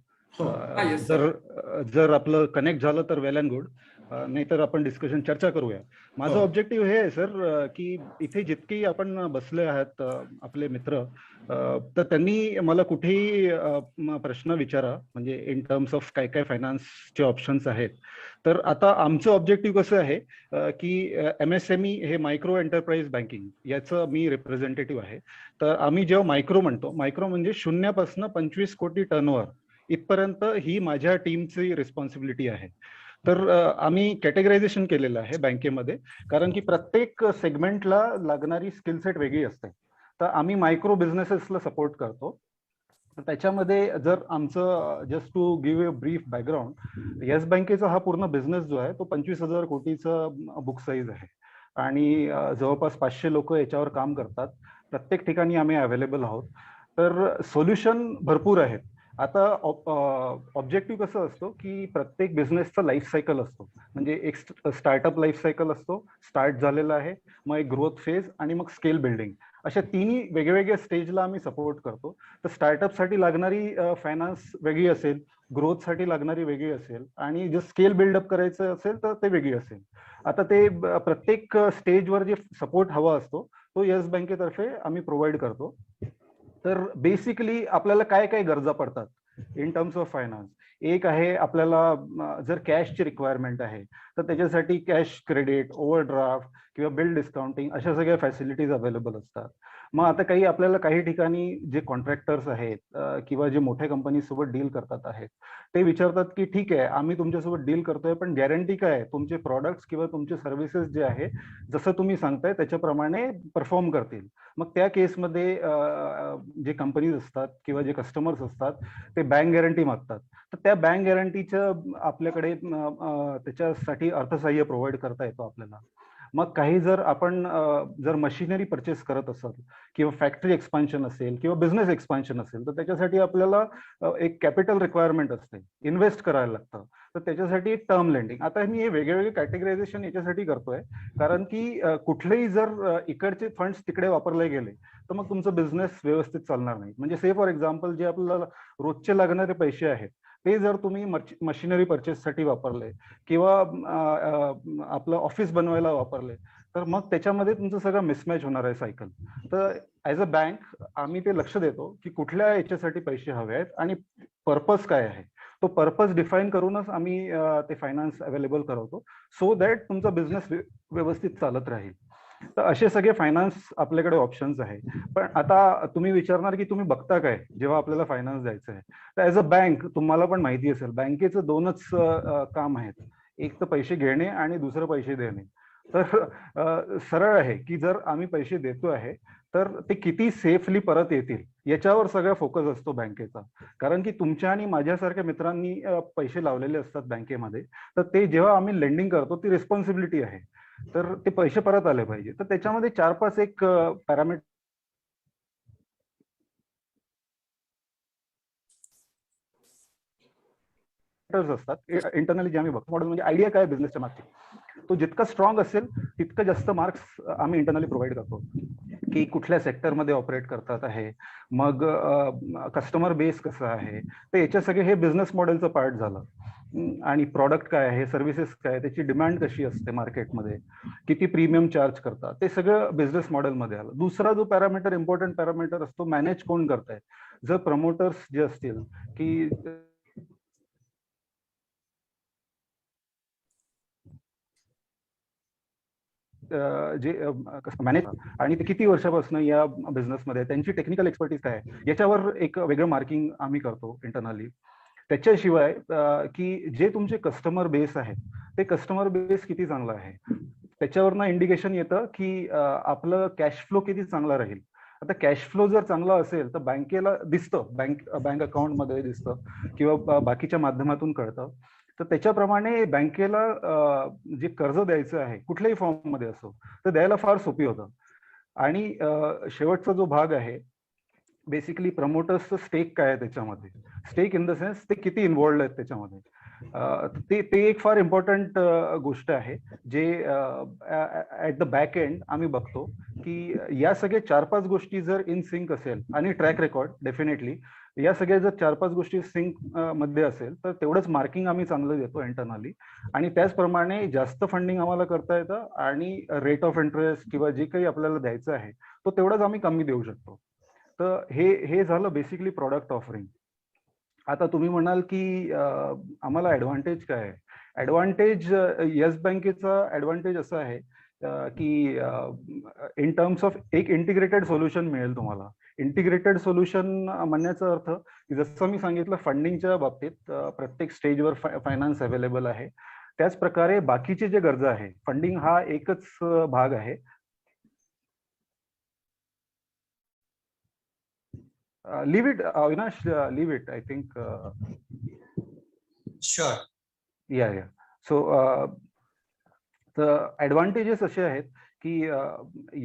जर आपलं कनेक्ट झालं तर वेल अँड गुड, नाहीतर आपण डिस्कशन चर्चा करूया. माझं ऑब्जेक्टिव्ह हे आहे सर की इथे जितकी आपण बसले आहात आपले मित्र, तर त्यांनी मला कुठेही प्रश्न विचारा, म्हणजे इन टर्म्स ऑफ काय काय फायनान्सचे ऑप्शन्स आहेत. तर आता आमचं ऑब्जेक्टिव्ह कसं आहे की एमएसएमई हे मायक्रो एंटरप्राइज बँकिंग याचं मी रिप्रेझेंटेटिव्ह आहे. तर आम्ही जेव्हा मायक्रो म्हणतो, मायक्रो म्हणजे 0 ते 25 कोटी टर्नओव्हर इथपर्यंत ही माझ्या टीमची रिस्पॉन्सिबिलिटी आहे. तर आम्ही कॅटेगरायझेशन केलेलं आहे बँकेमध्ये, कारण की प्रत्येक सेगमेंटला लागणारी स्किल सेट वेगळी असते. तर आम्ही मायक्रो बिझनेसेसला सपोर्ट करतो त्याच्यामध्ये जर आमचं just to give a brief background, Yes बँकेचा हा पूर्ण बिझनेस जो आहे तो 25,000 कोटीचं बुक साईज आहे आणि जवळपास 500 लोक याच्यावर काम करतात. प्रत्येक ठिकाणी आम्ही अवेलेबल आहोत. तर सोल्युशन भरपूर आहेत. आता ऑब्जेक्टिव्ह कसं असतो की प्रत्येक बिझनेसचा लाईफ सायकल असतो. म्हणजे एक स्टार्टअप लाईफ सायकल असतो, स्टार्ट झालेला आहे, मग एक ग्रोथ फेज आणि मग स्केल बिल्डिंग, अशा तिन्ही वेगवेगळ्या स्टेजला आम्ही सपोर्ट करतो. तर स्टार्टअपसाठी लागणारी फायनान्स वेगळी असेल, ग्रोथसाठी लागणारी वेगळी असेल आणि जर स्केल बिल्डअप करायचं असेल तर ते वेगळी असेल. आता ते प्रत्येक स्टेजवर जे सपोर्ट हवा असतो तो येस बँकेतर्फे आम्ही प्रोव्हाइड करतो. तर बेसिकली आपल्याला काय काय गरजा पडतात इन टर्म्स ऑफ फायनान्स. एक आहे आपल्याला जर कॅशची रिक्वायरमेंट आहे तर त्याच्यासाठी कॅश क्रेडिट, ओव्हरड्राफ्ट किंवा बिल डिस्काउंटिंग अशा सगळ्या फॅसिलिटीज अवेलेबल असतात. मग आता आपल्याला काही ठिकाणी जे कॉन्ट्रॅक्टर्स आहेत किंवा जे मोठ्या कंपनी सोबत डील करतात आहेत ते विचारतात की ठीक आहे आम्ही तुमच्यासोबत डील करतोय पण गॅरंटी काय आहे तुमचे प्रॉडक्ट्स किंवा तुमचे सर्व्हिसेस जे आहे जसं तुम्ही सांगताय त्याच्याप्रमाणे परफॉर्म करतील. मग त्या केसमध्ये जे कंपनीज असतात किंवा जे कस्टमर्स असतात ते बँक गॅरंटी मागतात. तर त्या बँक गॅरंटीचं आपल्याकडे त्याच्यासाठी अर्थसहाय्य प्रोव्हाइड करता येतो आपल्याला. मग काही जर आपण जर मशिनरी परचेस करत असाल किंवा फॅक्टरी एक्सपान्शन असेल किंवा बिझनेस एक्सपान्शन असेल तर त्याच्यासाठी आपल्याला एक कॅपिटल रिक्वायरमेंट असते, इन्व्हेस्ट करायला लागतं. तर त्याच्यासाठी टर्म लेंडिंग. आता मी हे वेगवेगळे कॅटेगरायझेशन याच्यासाठी करतोय कारण की कुठलेही जर इकडचे फंड्स तिकडे वापरले गेले तर मग तुमचं बिझनेस व्यवस्थित चालणार नाही. म्हणजे से फॉर एक्झाम्पल जे आपल्याला रोजचे लागणारे पैसे आहेत ते जर तुम्ही मशिनरी परचेससाठी वापरले किंवा आपलं ऑफिस बनवायला वापरले तर मग त्याच्यामध्ये तुमचं सगळं मिसमॅच होणार आहे सायकल. तर ॲज अ बँक आम्ही ते लक्ष देतो की कुठल्या याच्यासाठी पैसे हवे आहेत आणि पर्पज काय आहे. तो पर्पज डिफाईन करूनच आम्ही ते फायनान्स अवेलेबल करवतो सो दॅट तुमचा बिझनेस व्यवस्थित चालत राहील. तर असे सगळे फायनान्स आपल्याकडे ऑप्शन्स आहे. पण आता तुम्ही विचारणार की तुम्ही बघता काय जेव्हा आपल्याला फायनान्स द्यायचं आहे. तर ॲज अ बँक तुम्हाला पण माहिती असेल बँकेचं दोनच काम आहेत, एक तर पैसे घेणे आणि दुसरं पैसे देणे. तर सरळ आहे की जर आम्ही पैसे देतो आहे तर ते किती सेफली परत येतील याच्यावर सगळा फोकस असतो बँकेचा. कारण की तुमच्या आणि माझ्यासारख्या मित्रांनी पैसे लावलेले असतात बँकेमध्ये, तर ते जेव्हा आम्ही लेंडिंग करतो ती रिस्पॉन्सिबिलिटी आहे. तर ते पैसे परत आले पाहिजे. तर त्याच्यामध्ये 4-5 एक पॅरामीटर असतात इंटरनली जे आम्ही बघतो. मॉडेल म्हणजे आयडिया काय बिझनेसच्या मागची, तो जितका स्ट्रॉंग असेल तितकं जास्त मार्क्स आम्ही इंटरनली प्रोव्हाइड करतो की कुठल्या सेक्टरमध्ये ऑपरेट करतात आहे, मग कस्टमर बेस कसं आहे. तर याच्या सगळे हे बिझनेस मॉडेलचं पार्ट झालं. आणि प्रॉडक्ट काय आहे, सर्व्हिसेस काय, त्याची डिमांड कशी असते मार्केटमध्ये, किती प्रीमियम चार्ज करतात, ते सगळं बिझनेस मॉडेलमध्ये आलं. दुसरा जो पॅरामीटर, इम्पॉर्टंट पॅरामीटर असतो, मॅनेज कोण करताय. जर प्रमोटर्स जे असतील की जे मॅनेज आणि ते किती वर्षापासून या बिझनेसमध्ये, त्यांची टेक्निकल एक्सपर्टीज काय आहे याच्यावर एक वेगळं मार्किंग आम्ही करतो इंटरनली. त्याच्याशिवाय की जे तुमचे कस्टमर बेस आहे ते कस्टमर बेस किती चांगलं आहे त्याच्यावरनं इंडिकेशन येतं की आपलं कॅश फ्लो किती चांगला राहील. आता कॅश फ्लो जर चांगला असेल तर बँकेला दिसतं, बँक अकाउंटमध्ये दिसतं किंवा बाकीच्या माध्यमातून कळतं. तर त्याच्याप्रमाणे बँकेला जे कर्ज द्यायचं आहे कुठल्याही फॉर्ममध्ये असो तर द्यायला फार सोपी होतं. आणि शेवटचा जो भाग आहे बेसिकली प्रमोटर्सचं स्टेक काय आहे त्याच्यामध्ये, स्टेक इन द सेन्स ते किती इन्व्हॉल्ड आहेत त्याच्यामध्ये. ते एक फार इम्पॉर्टंट गोष्ट आहे जे ऍट द बॅक एंड आम्ही बघतो की या सगळ्या 4-5 गोष्टी जर इन सिंक असेल आणि ट्रॅक रेकॉर्ड डेफिनेटली, या सगळ्या जर 4-5 गोष्टी सिंक मध्ये असेल तर तेवढंच मार्किंग आम्ही चांगलं देतो इंटरनली. आणि त्याचप्रमाणे जास्त फंडिंग आम्हाला करता येतं आणि रेट ऑफ इंटरेस्ट किंवा जे काही आपल्याला द्यायचं आहे तो तेवढंच आम्ही कमी देऊ शकतो. तर हे झालं बेसिकली प्रॉडक्ट ऑफरिंग. आता तुम्ही म्हणाल की आम्हाला ऍडव्हान्टेज काय आहे. ऍडव्हान्टेज येस बँकेचा ऍडव्हान्टेज असं आहे की इन टर्म्स ऑफ एक इंटिग्रेटेड सोल्युशन मिळेल तुम्हाला. इंटिग्रेटेड सोल्युशन म्हणण्याचा अर्थ की जसं मी सांगितलं फंडिंगच्या बाबतीत प्रत्येक स्टेजवर फायनान्स अवेलेबल आहे, त्याच प्रकारे बाकीचे जे गरजा आहे, फंडिंग हा एकच भाग आहे. leave it, Avinash, leave it. I think. Sure. Yeah. So the advantages असे आहेत की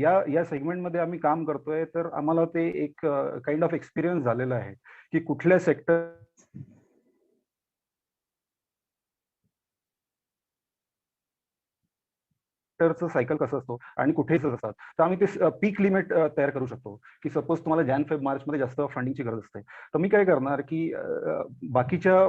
या सेगमेंटमध्ये आम्ही काम करतोय, तर आम्हाला ते एक काइंड ऑफ एक्सपिरियन्स झालेला आहे की कुठल्या सेक्टरचं सायकल कसं असतो आणि कुठेच असतात. तर आम्ही ते पीक लिमिट तयार करू शकतो की सपोज तुम्हाला जान फेब मार्च मध्ये जास्त फंडिंगची गरज असते, तर मी काय करणार की बाकीच्या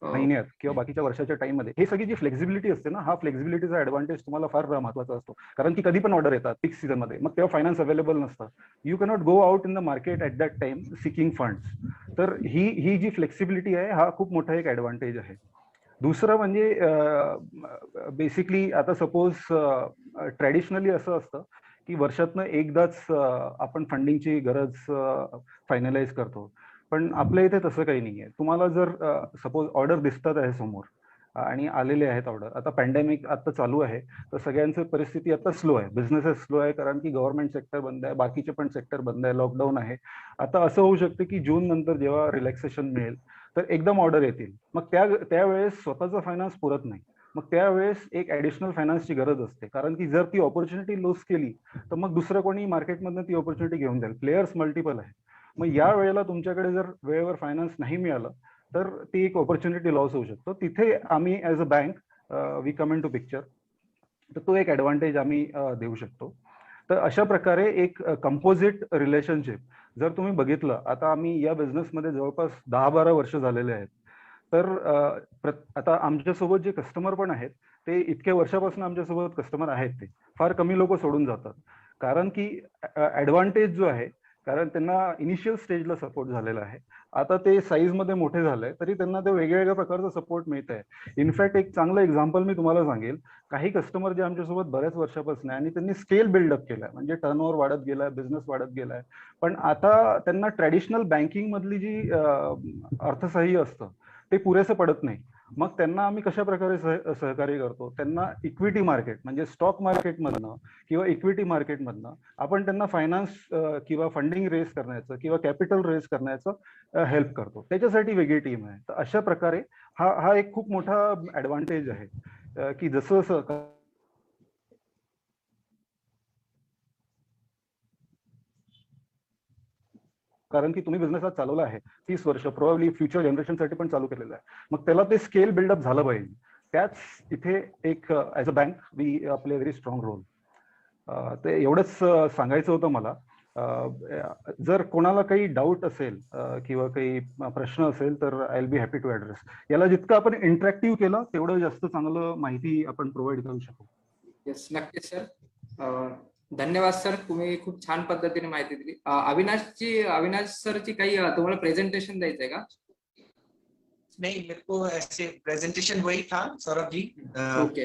महिन्यात किंवा बाकीच्या वर्षाच्या टाइम मध्ये हे सगळी जी फ्लेक्झिबिलिटी असते ना, हा फ्लेक्झिबिलिटीचा ऍडव्हान्टेज तुम्हाला फार महत्वाचा असतो. कारण की कधी पण ऑर्डर येतात पीक सीझन मध्ये, मग तेव्हा फायनान्स अवेलेबल नसतं. You cannot go out in the market at that time seeking funds. तर ही जी फ्लेक्सिबिलिटी आहे हा खूप मोठा एक ऍडव्हान्टेज आहे. दुसरं म्हणजे बेसिकली आता सपोज ट्रॅडिशनली असं असतं की वर्षातनं एकदाच आपण फंडिंगची गरज फायनलाइज करतो, पण आपल्या इथे तसं काही नाहीये. तुम्हाला जर सपोज ऑर्डर दिसतात आहे समोर आणि आलेले आहेत ऑर्डर, आता पॅन्डेमिक आता चालू आहे तर सगळ्यांची परिस्थिती आता स्लो आहे, बिझनेसेस स्लो आहे कारण की गव्हर्नमेंट सेक्टर बंद आहे, बाकीचे पण सेक्टर बंद आहे, लॉकडाऊन आहे. आता असं होऊ शकतं की जून नंतर जेव्हा रिलॅक्सेशन मिळेल तर एकदम ऑर्डर येतील, मग त्यावेळेस स्वतःचा फायनान्स पुरत नाही, मग त्यावेळेस एक ऍडिशनल फायनान्सची गरज असते. कारण की जर ती ऑपॉर्च्युनिटी लूज केली तर मग दुसरं कोणी मार्केटमधनं ती ऑपॉर्च्युनिटी घेऊन जाईल. प्लेयर्स मल्टिपल आहे, मग या वेळेला तुमच्याकडे जर वेळेवर फायनान्स नाही मिळालं तर ती एक ऑपॉर्च्युनिटी लॉस होऊ शकतो. तिथे आम्ही as a bank we come in to picture, तर तो एक ऍडव्हान्टेज आम्ही देऊ शकतो. तर अशा प्रकारे एक कंपोजिट रिलेशनशिप जर तुम्ही बघितलं, आता आम्ही या बिझनेसमध्ये जवळपास 10-12 वर्ष झालेले आहेत, तर आता आमच्यासोबत जे कस्टमर पण आहेत ते इतक्या वर्षापासून आमच्यासोबत कस्टमर आहेत, ते फार कमी लोक सोडून जातात. कारण की ऍडव्हान्टेज जो आहे, कारण त्यांना इनिशियल स्टेजला सपोर्ट झालेला आहे, आता ते साईज मध्ये मोठे झाले तरी त्यांना ते वेगवेगळ्या प्रकारचा सपोर्ट मिळत आहे. इनफॅक्ट एक चांगलं एक्झाम्पल मी तुम्हाला सांगेल, काही कस्टमर जे आमच्यासोबत बऱ्याच वर्षापासून आहे आणि त्यांनी स्केल बिल्डअप केलाय, म्हणजे टर्नओव्हर वाढत गेलाय, बिझनेस वाढत गेलाय, पण आता त्यांना ट्रॅडिशनल बँकिंग मधली जी अर्थसहाय्य असतं ते पुरेसं पडत नाही. मग त्यांना आम्ही कशा प्रकारे सहकार्य करतो, त्यांना इक्विटी मार्केट म्हणजे स्टॉक मार्केटमधनं किंवा इक्विटी मार्केटमधनं आपण त्यांना फायनान्स किंवा फंडिंग रेज करण्याचं किंवा कॅपिटल रेज करण्याचं हेल्प करतो. त्याच्यासाठी वेगळी टीम आहे. तर अशा प्रकारे हा एक खूप मोठा ऍडव्हान्टेज आहे की जसं कारण की तुम्ही बिझनेस आज चालवला आहे 30 वर्ष, प्रोबॅबली फ्युचर जनरेशनसाठी पण चालू केलेलं आहे, मग त्याला ते स्केल बिल्डअप झालं पाहिजे. त्याच इथे एक as a bank we play very strong role. ते एवढंच सांगायचं होतं मला. जर कोणाला काही डाऊट असेल किंवा काही प्रश्न असेल तर I will be happy to address. याला जितकं आपण इंटरॅक्टिव्ह केलं तेवढं जास्त चांगलं माहिती आपण प्रोव्हाइड करू शकू. येस, नक्कीच सर. धन्यवाद सर, तुम्ही खूप छान पद्धतीने माहिती दिली. अविनाश सरची काही तुम्हाला प्रेझेंटेशन द्यायचंय का? नहीं, मेरे को ऐसे प्रेजेंटेशन वही था सौरभ जी,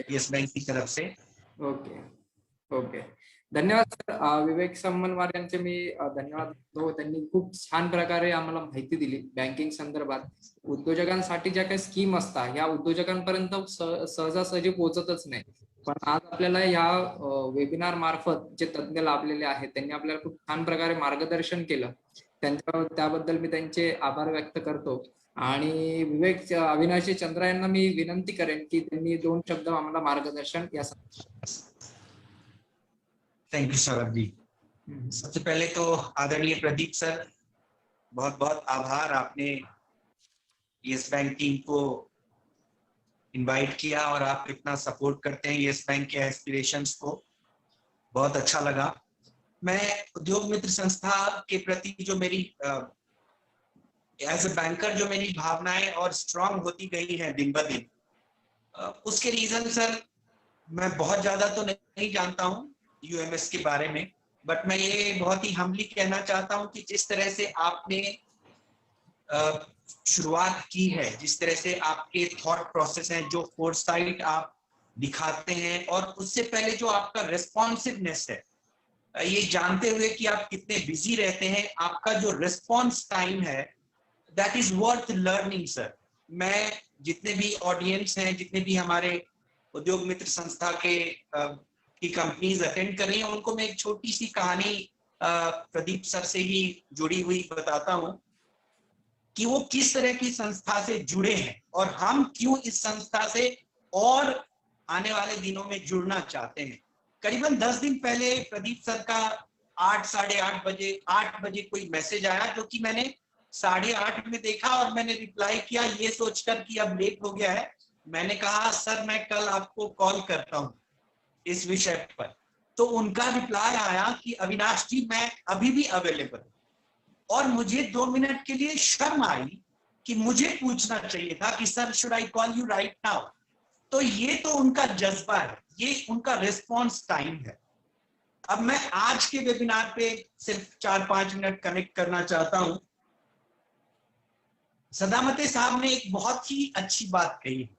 येस बैंक की तरफ से. ओके. धन्यवाद सर. विवेक समनवार यांचे मी धन्यवाद देतो. त्यांनी खूप छान प्रकारे आम्हाला माहिती दिली बँकिंग संदर्भात. उद्योजकांसाठी ज्या काही स्कीम असतात ह्या उद्योजकांपर्यंत सहजासहजी पोहोचतच नाही, पण आज आपल्याला या वेबिनार मार्फत जे तज्ञ लाभलेले आहेत त्यांनी आपल्याला खूप छान प्रकारे मार्गदर्शन केलं. त्याबद्दल मी त्यांचे आभार व्यक्त करतो. आणि अविनाशी चंद्रा यांना मी विनंती करेन की त्यांनी 2 शब्द आम्हाला मार्गदर्शन या. Thank you Saurabh ji. सबसे पहले तो आदरणीय प्रदीप सर, बहुत बहुत आभार, आपने येस बैंक टीम को इनवाइट किया और आप इतना सपोर्ट करते हैं येस बैंक के एस्पिरेशंस को, बहुत अच्छा लगा. मैं उद्योग मित्र संस्था के प्रति जो मेरी एज ए बैंकर जो मेरी भावनाएं और स्ट्रांग होती गई है दिन ब दिन, उसके रीजन सर मैं बहुत ज्यादा तो नहीं जानता हूं यूएमएस के बारे में, बट मैं ये बहुत ही हम्बली कहना चाहता हूं कि जिस तरह से आपने शुरुआत की है, जिस तरह से आपके थॉट प्रोसेस हैं, जो फोरसाइट आप दिखाते हैं, और उससे पहले जो आपका रेस्पॉन्सिवनेस है, ये जानते हुए कि आप कितने बिजी रहते हैं, आपका जो रिस्पॉन्स टाइम है that is worth learning sir. मैं जितने भी ऑडियंस हैं, जितने भी हमारे उद्योग मित्र संस्था के की कंपनीज अटेंड कर रही हैं, उनको मैं एक छोटी सी कहानी प्रदीप सर से ही जुड़ी हुई बताता हूं कि वो किस तरह की संस्था से जुड़े हैं और हम क्यों इस संस्था से और आने वाले दिनों में जुड़ना चाहते हैं। करीबन 10 दिन पहले प्रदीप सर का 8 बजे कोई मैसेज आया, जो कि मैंने 8:30 में देखा और मैंने रिप्लाई किया ये सोचकर कि अब लेट हो गया है। मैंने कहा सर मैं कल आपको कॉल करता हूं इस विषय पर। तो उनका रिप्लाई आया कि अविनाश जी मैं अभी भी अवेलेबल हूं। और मुझे 2 मिनट के लिए शर्म आई कि मुझे पूछना चाहिए था कि sir should I call you right now. तो ये तो उनका जज्बा है, ये उनका रिस्पॉन्स टाइम है। अब मैं आज के वेबिनार पे सिर्फ 4-5 मिनट कनेक्ट करना चाहता हूं। सदामते साहब ने एक बहुत ही अच्छी बात कही,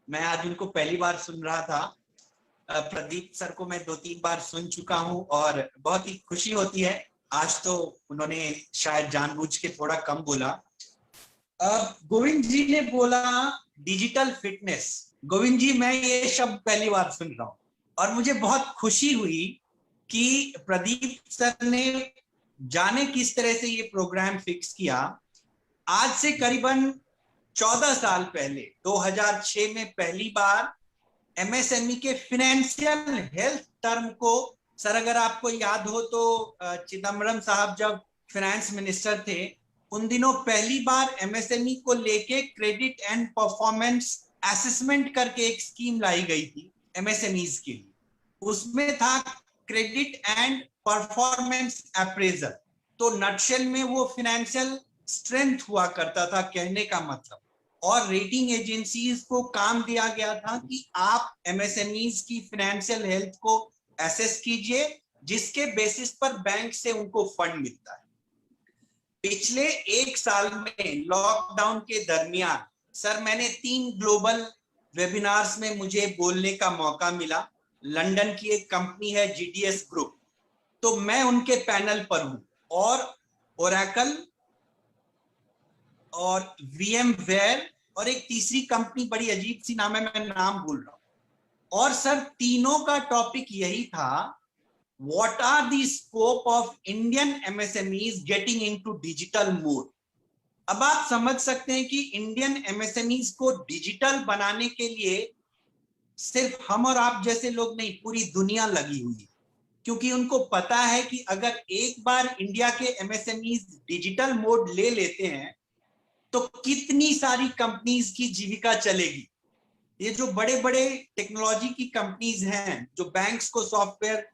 मैं आज उनको पहली बार सुन रहा था। प्रदीप सर को मैं 2-3 बार सुन चुका हूं और बहुत ही खुशी होती है। आज तो उन्होंने शायद जानबूझ के थोड़ा कम बोला। गोविंद जी ने बोला डिजिटल फिटनेस। गोविंद जी मैं ये शब्द पहली बार सुन रहा हूं और मुझे बहुत खुशी हुई कि प्रदीप सर ने जाने किस तरह से ये प्रोग्राम फिक्स किया। आज से करीबन 14 साल पहले 2006 में पहली बार एमएसएमई के फाइनेंशियल हेल्थ टर्म को, सर अगर आपको याद हो तो चिदम्बरम साहब जब फाइनेंस मिनिस्टर थे उन दिनों पहली बार एमएसएमई को लेके क्रेडिट एंड परफॉर्मेंस असेसमेंट करके एक स्कीम लाई गई थी एमएसएमईज के लिए। उसमें था क्रेडिट एंड परफॉर्मेंस अप्रेजल। तो नटशेल में वो फाइनेंशियल स्ट्रेंथ हुआ करता था कहने का मतलब। और रेटिंग एजेंसीज को काम दिया गया था कि आप एमएसएमईज की फाइनेंशियल हेल्थ को एसेस कीजिए, जिसके बेसिस पर बैंक से उनको फंड मिलता है। पिछले 1 साल में लॉकडाउन के दरमियान सर मैंने 3 ग्लोबल वेबिनार्स में मुझे बोलने का मौका मिला। लंदन की एक कंपनी है जीडीएस ग्रुप, तो मैं उनके पैनल पर हूं, और ओरेकल और वीएमवेयर और एक तीसरी कंपनी बड़ी अजीब सी नाम है, मैं नाम भूल रहा हूं। और सर तीनों का टॉपिक यही था, what are the scope of Indian MSMEs getting into digital mode. अब आप समझ सकते हैं कि इंडियन एमएसएमईज को डिजिटल बनाने के लिए सिर्फ हम और आप जैसे लोग नहीं, पूरी दुनिया लगी हुई है। क्योंकि उनको पता है कि अगर एक बार इंडिया के एमएसएमईज डिजिटल मोड ले लेते हैं तो कितनी सारी कंपनीज की जीविका चलेगी। ये जो बड़े बड़े टेक्नोलॉजी की कंपनीज हैं, जो बैंक्स को सॉफ्टवेयर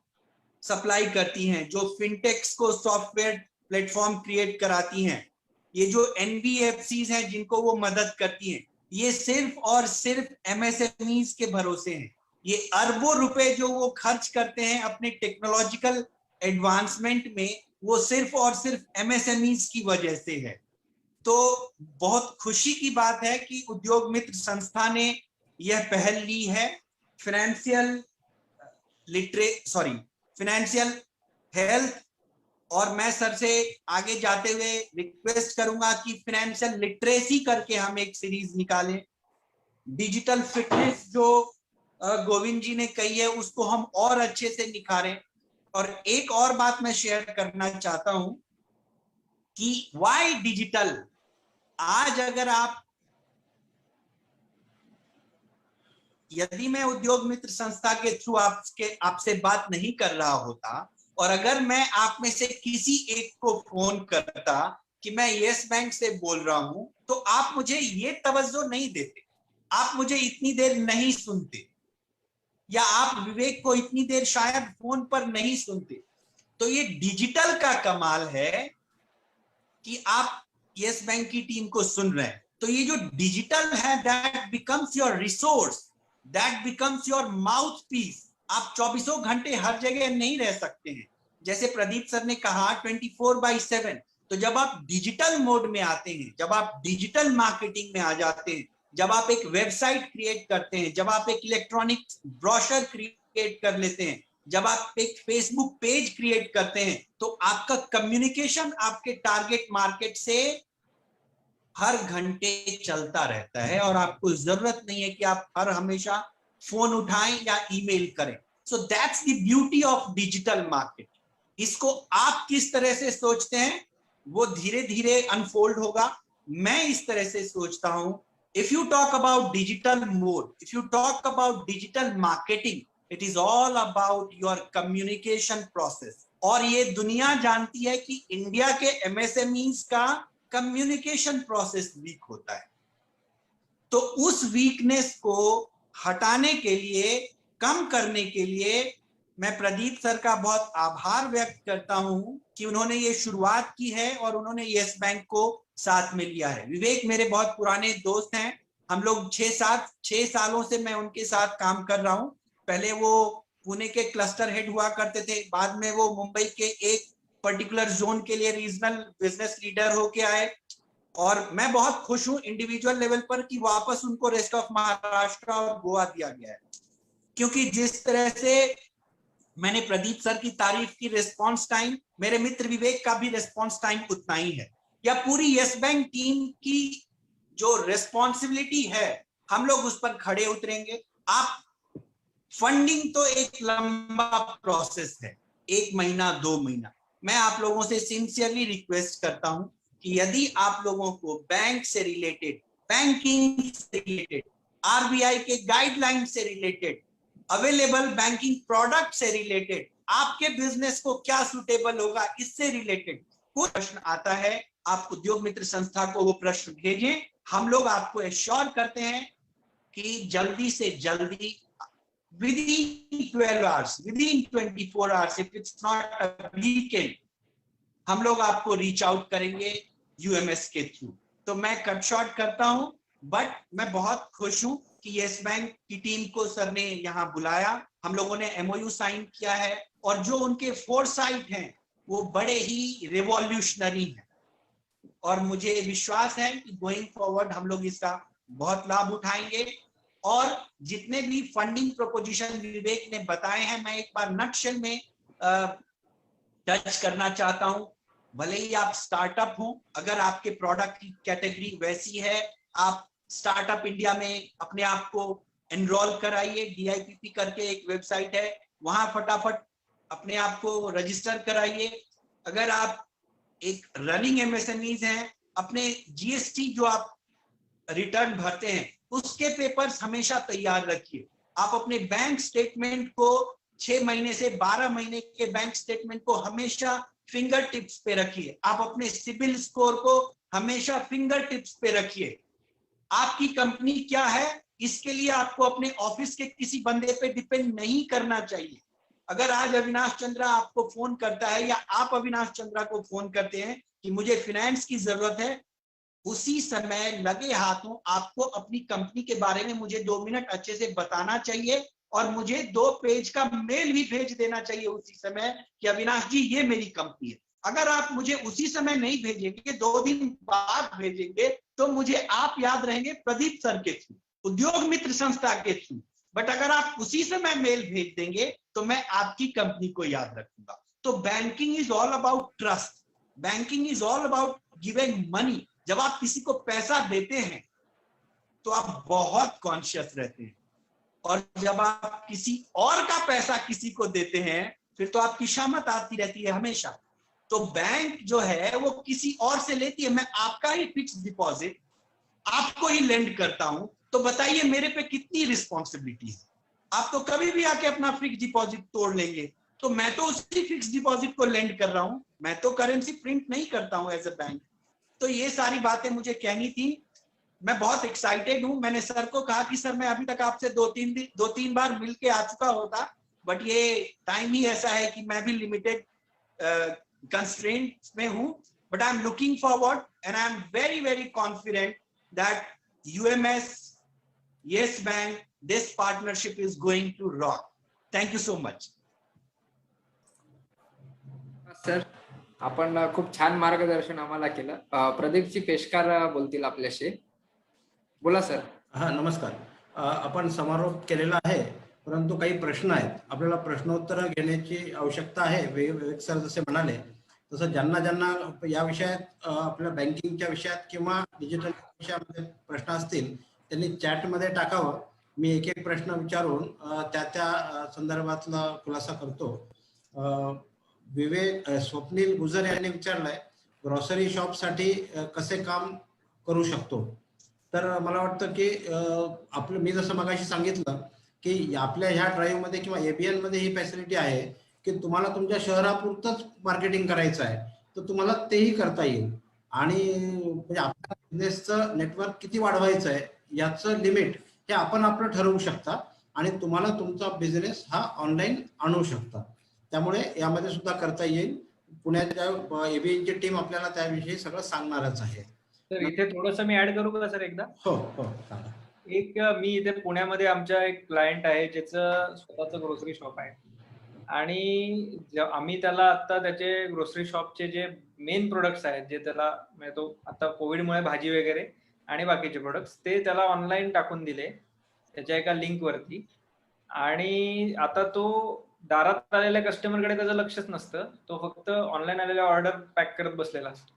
सप्लाई करती हैं, जो फिनटेक्स को सॉफ्टवेयर प्लेटफॉर्म क्रिएट कराती हैं, ये जो एनबीएफसीज हैं जिनको वो मदद करती हैं, ये सिर्फ और सिर्फ एमएसएमईज के भरोसे हैं। ये अरबों रुपए जो वो खर्च करते हैं अपने टेक्नोलॉजिकल एडवांसमेंट में, वो सिर्फ और सिर्फ एमएसएमईज की वजह से है। तो बहुत खुशी की बात है कि उद्योग मित्र संस्था ने यह पहल ली है। फाइनेंशियल हेल्थ, और मैं सर से आगे जाते हुए रिक्वेस्ट करूंगा कि फाइनेंशियल लिटरेसी करके हम एक सीरीज निकालें। डिजिटल फिटनेस जो गोविंद जी ने कही है उसको हम और अच्छे से निखारें। और एक और बात मैं शेयर करना चाहता हूं कि व्हाई डिजिटल। आज अगर आप, यदि मैं उद्योग मित्र संस्था के थ्रू आपसे बात नहीं कर रहा होता और अगर मैं आप में से किसी एक को फोन करता कि मैं यस बैंक से बोल रहा हूं, तो आप मुझे ये तवज्जो नहीं देते, आप मुझे इतनी देर नहीं सुनते, या आप विवेक को इतनी देर शायद फोन पर नहीं सुनते। तो ये डिजिटल का कमाल है कि आप यस बैंक की टीम को सुन रहे हैं। तो ये जो डिजिटल है, that becomes your resource, that becomes your mouthpiece. आप 24 घंटे हर जगह नहीं रह सकते हैं। जैसे प्रदीप सर ने कहा 24/7। तो जब आप डिजिटल मोड में आते हैं, जब आप डिजिटल मार्केटिंग में आ जाते हैं, जब आप एक वेबसाइट क्रिएट करते हैं, जब आप एक इलेक्ट्रॉनिक ब्रोशर क्रिएट कर लेते हैं, जब आप एक फेसबुक पेज क्रिएट करते हैं, तो आपका कम्युनिकेशन आपके टारगेट मार्केट से हर घंटे चलता रहता है और आपको जरूरत नहीं है कि आप हर हमेशा फोन उठाएं या ईमेल करें। So that's the beauty of digital market. इसको आप किस तरह से सोचते हैं वो धीरे धीरे अनफोल्ड होगा। मैं इस तरह से सोचता हूं, if you talk about digital mode, if you talk about digital marketing, it is all about your communication process। और ये दुनिया जानती है कि इंडिया के MSMEs का कम्युनिकेशन प्रोसेस वीक होता है। तो उस वीकनेस को हटाने के लिए, कम करने के लिए मैं प्रदीप सर का बहुत आभार व्यक्त करता हूं कि उन्होंने ये शुरुआत की है और उन्होंने यस बैंक को साथ में लिया है। विवेक मेरे बहुत पुराने दोस्त हैं, हम लोग 6 सालों से मैं उनके साथ काम कर रहा हूं। पहले वो पुणे के क्लस्टर हेड हुआ करते थे, बाद में वो मुंबई के एक पर्टिकुलर जोन के लिए रीजनल बिजनेस लीडर होके आए। और मैं बहुत खुश हूं इंडिविजुअल लेवल पर कि वापस उनको रेस्ट ऑफ महाराष्ट्र और गोवा दिया गया है, क्योंकि जिस तरह से मैंने प्रदीप सर की तारीफ की, रिस्पॉन्स टाइम, मेरे मित्र विवेक का भी रिस्पॉन्स टाइम उतना ही है। या पूरी यस बैंक टीम की जो रिस्पॉन्सिबिलिटी है, हम लोग उस पर खड़े उतरेंगे। आप फंडिंग तो एक लंबा प्रोसेस है, 1 महीना 2 महीना। मैं आप लोगों से सिंसियरली रिक्वेस्ट करता हूं कि यदि आप लोगों को बैंक से रिलेटेड, बैंकिंग से रिलेटेड, आरबीआई के गाइडलाइन से रिलेटेड, अवेलेबल बैंकिंग प्रोडक्ट से रिलेटेड, आपके बिजनेस को क्या सुटेबल होगा इससे रिलेटेड कोई प्रश्न आता है, आप उद्योग मित्र संस्था को वो प्रश्न भेजें। हम लोग आपको एश्योर करते हैं कि जल्दी से जल्दी, within 12 hours, within 24 hours, if it's not a weekend, हम लोग आपको रीच आउट करेंगे यूएमएस के थ्रू। तो मैं कट शॉर्ट करता हूं, बट मैं बहुत खुश हूं कि यस बैंक की टीम को सर ने यहां बुलाया, हम लोगों ने एमओयू साइन किया है, और जो उनके फोरसाइट हैं वो बड़े ही रिवॉल्यूशनरी हैं। और मुझे विश्वास है कि गोइंग फॉरवर्ड हम लोग इसका बहुत लाभ उठाएंगे। और जितने भी फंडिंग प्रोपोजिशन विवेक ने बताए हैं, मैं एक बार नटशेल में टच करना चाहता हूं। भले ही आप स्टार्टअप हो, अगर आपके प्रोडक्ट की कैटेगरी वैसी है, आप स्टार्टअप इंडिया में अपने आप को एनरोल कराइए। DIPP करके एक वेबसाइट है, वहां फटाफट अपने आप को रजिस्टर कराइए। अगर आप एक रनिंग MSMEs हैं, अपने GST जो आप रिटर्न भरते हैं उसके पेपर्स हमेशा तैयार रखिए। आप अपने बैंक स्टेटमेंट को 6 महीने से 12 महीने के बैंक स्टेटमेंट को हमेशा फिंगर टिप्स पे रखिए। आप अपने सिबिल स्कोर को हमेशा फिंगर टिप्स पे रखिए। आपकी कंपनी क्या है, इसके लिए आपको अपने ऑफिस के किसी बंदे पे डिपेंड नहीं करना चाहिए। अगर आज अविनाश चंद्रा आपको फोन करता है या आप अविनाश चंद्रा को फोन करते हैं कि मुझे फाइनेंस की जरूरत है, उसी समय लगे हाथों आपको अपनी कंपनी के बारे में मुझे 2 मिनट अच्छे से बताना चाहिए, और मुझे 2 पेज का मेल भी भेज देना चाहिए उसी समय कि अविनाश जी ये मेरी कंपनी है। अगर आप मुझे उसी समय नहीं भेजेंगे, 2 दिन बाद भेजेंगे, तो मुझे आप याद रहेंगे प्रदीप सर के थ्रू, उद्योग मित्र संस्था के थ्रू। बट अगर आप उसी समय मेल भेज देंगे तो मैं आपकी कंपनी को याद रखूंगा। तो banking is all about trust, banking is all about giving money. जब आप किसी को पैसा देते हैं तो आप बहुत कॉन्शियस रहते हैं, और जब आप किसी और का पैसा किसी को देते हैं फिर तो आपकी शामत आती रहती है हमेशा। तो बैंक जो है वो किसी और से लेती है। मैं आपका ही फिक्स डिपॉजिट आपको ही लेंड करता हूं, तो बताइए मेरे पे कितनी रिस्पॉन्सिबिलिटी है। आप तो कभी भी आके अपना फिक्स डिपॉजिट तोड़ लेंगे, तो मैं तो उसी फिक्स डिपॉजिट को लेंड कर रहा हूं, मैं तो करेंसी प्रिंट नहीं करता हूं एज अ बैंक। तो ये सारी बातें मुझे कहनी थी। मैं बहुत एक्साइटेड हूं। मैंने सर को कहा कि सर मैं अभी तक आपसे 2-3 बार मिल के आ चुका होता, बट ये टाइम ही ऐसा है कि मैं भी लिमिटेड कंस्ट्रेंट्स में हूं। But I am looking forward and I am very very confident that UMS, Yes Bank, this partnership is going to rock. Thank you so much. Sir, आपण खूप छान मार्गदर्शन आम्हाला केलं. प्रदीपजी पेशकार बोलतील आपल्याशी. बोला सर. हा, नमस्कार. आपण समारोप केलेला आहे, परंतु काही प्रश्न आहेत. आपल्याला प्रश्नोत्तर घेण्याची आवश्यकता आहे. विवेक सर जसे म्हणाले तसं ज्यांना ज्यांना या विषयात, आपल्या बँकिंगच्या विषयात किंवा डिजिटल विषयामध्ये प्रश्न असतील त्यांनी चॅटमध्ये टाकावं. मी एक एक प्रश्न विचारून त्या संदर्भातला खुलासा करतो. स्वप्नील गुजर यांनी विचारलंय, ग्रॉसरी शॉप साठी कसे काम करू शकतो. तर मला वाटतं की आपलं, मी जसं मगाशी सांगितलं की आपल्या ह्या ड्राईव्ह मध्ये किंवा एबीएन मध्ये ही फॅसिलिटी आहे की तुम्हाला तुमच्या शहरापुरतंच मार्केटिंग करायचं आहे तर तुम्हाला तेही करता येईल. आणि म्हणजे आपल्या बिझनेसचं नेटवर्क किती वाढवायचं आहे याचं लिमिट हे आपण आपलं ठरवू शकता आणि तुम्हाला तुमचा बिझनेस हा ऑनलाईन आणू शकता. त्यामुळे यामध्ये सुद्धा करता येईल. पुण्याच्या एबीएनची टीम आपल्याला त्याविषयी सगळं सांगणारच आहे. तर इथे थोडंसं मी ऍड करू का सर एकदा? हो हो सांगा. एक मी इथे पुण्यामध्ये आमच्या एक क्लायंट आहे ज्याचं स्वतःचं ग्रोसरी शॉप आहे आणि आम्ही त्याला आता त्याचे ग्रोसरी शॉपचे जे मेन प्रोडक्ट्स आहेत जे त्याला तो आता कोविडमुळे भाजी वगैरे आणि बाकीचे प्रोडक्ट्स ते त्याला ऑनलाईन टाकून दिले त्याच्या एका लिंक वरती. आणि आता तो दारात आलेल्या कस्टमरकडे त्याचं लक्षच नसतं, तो फक्त ऑनलाईन आलेल्या ऑर्डर पॅक करत बसलेला असतो.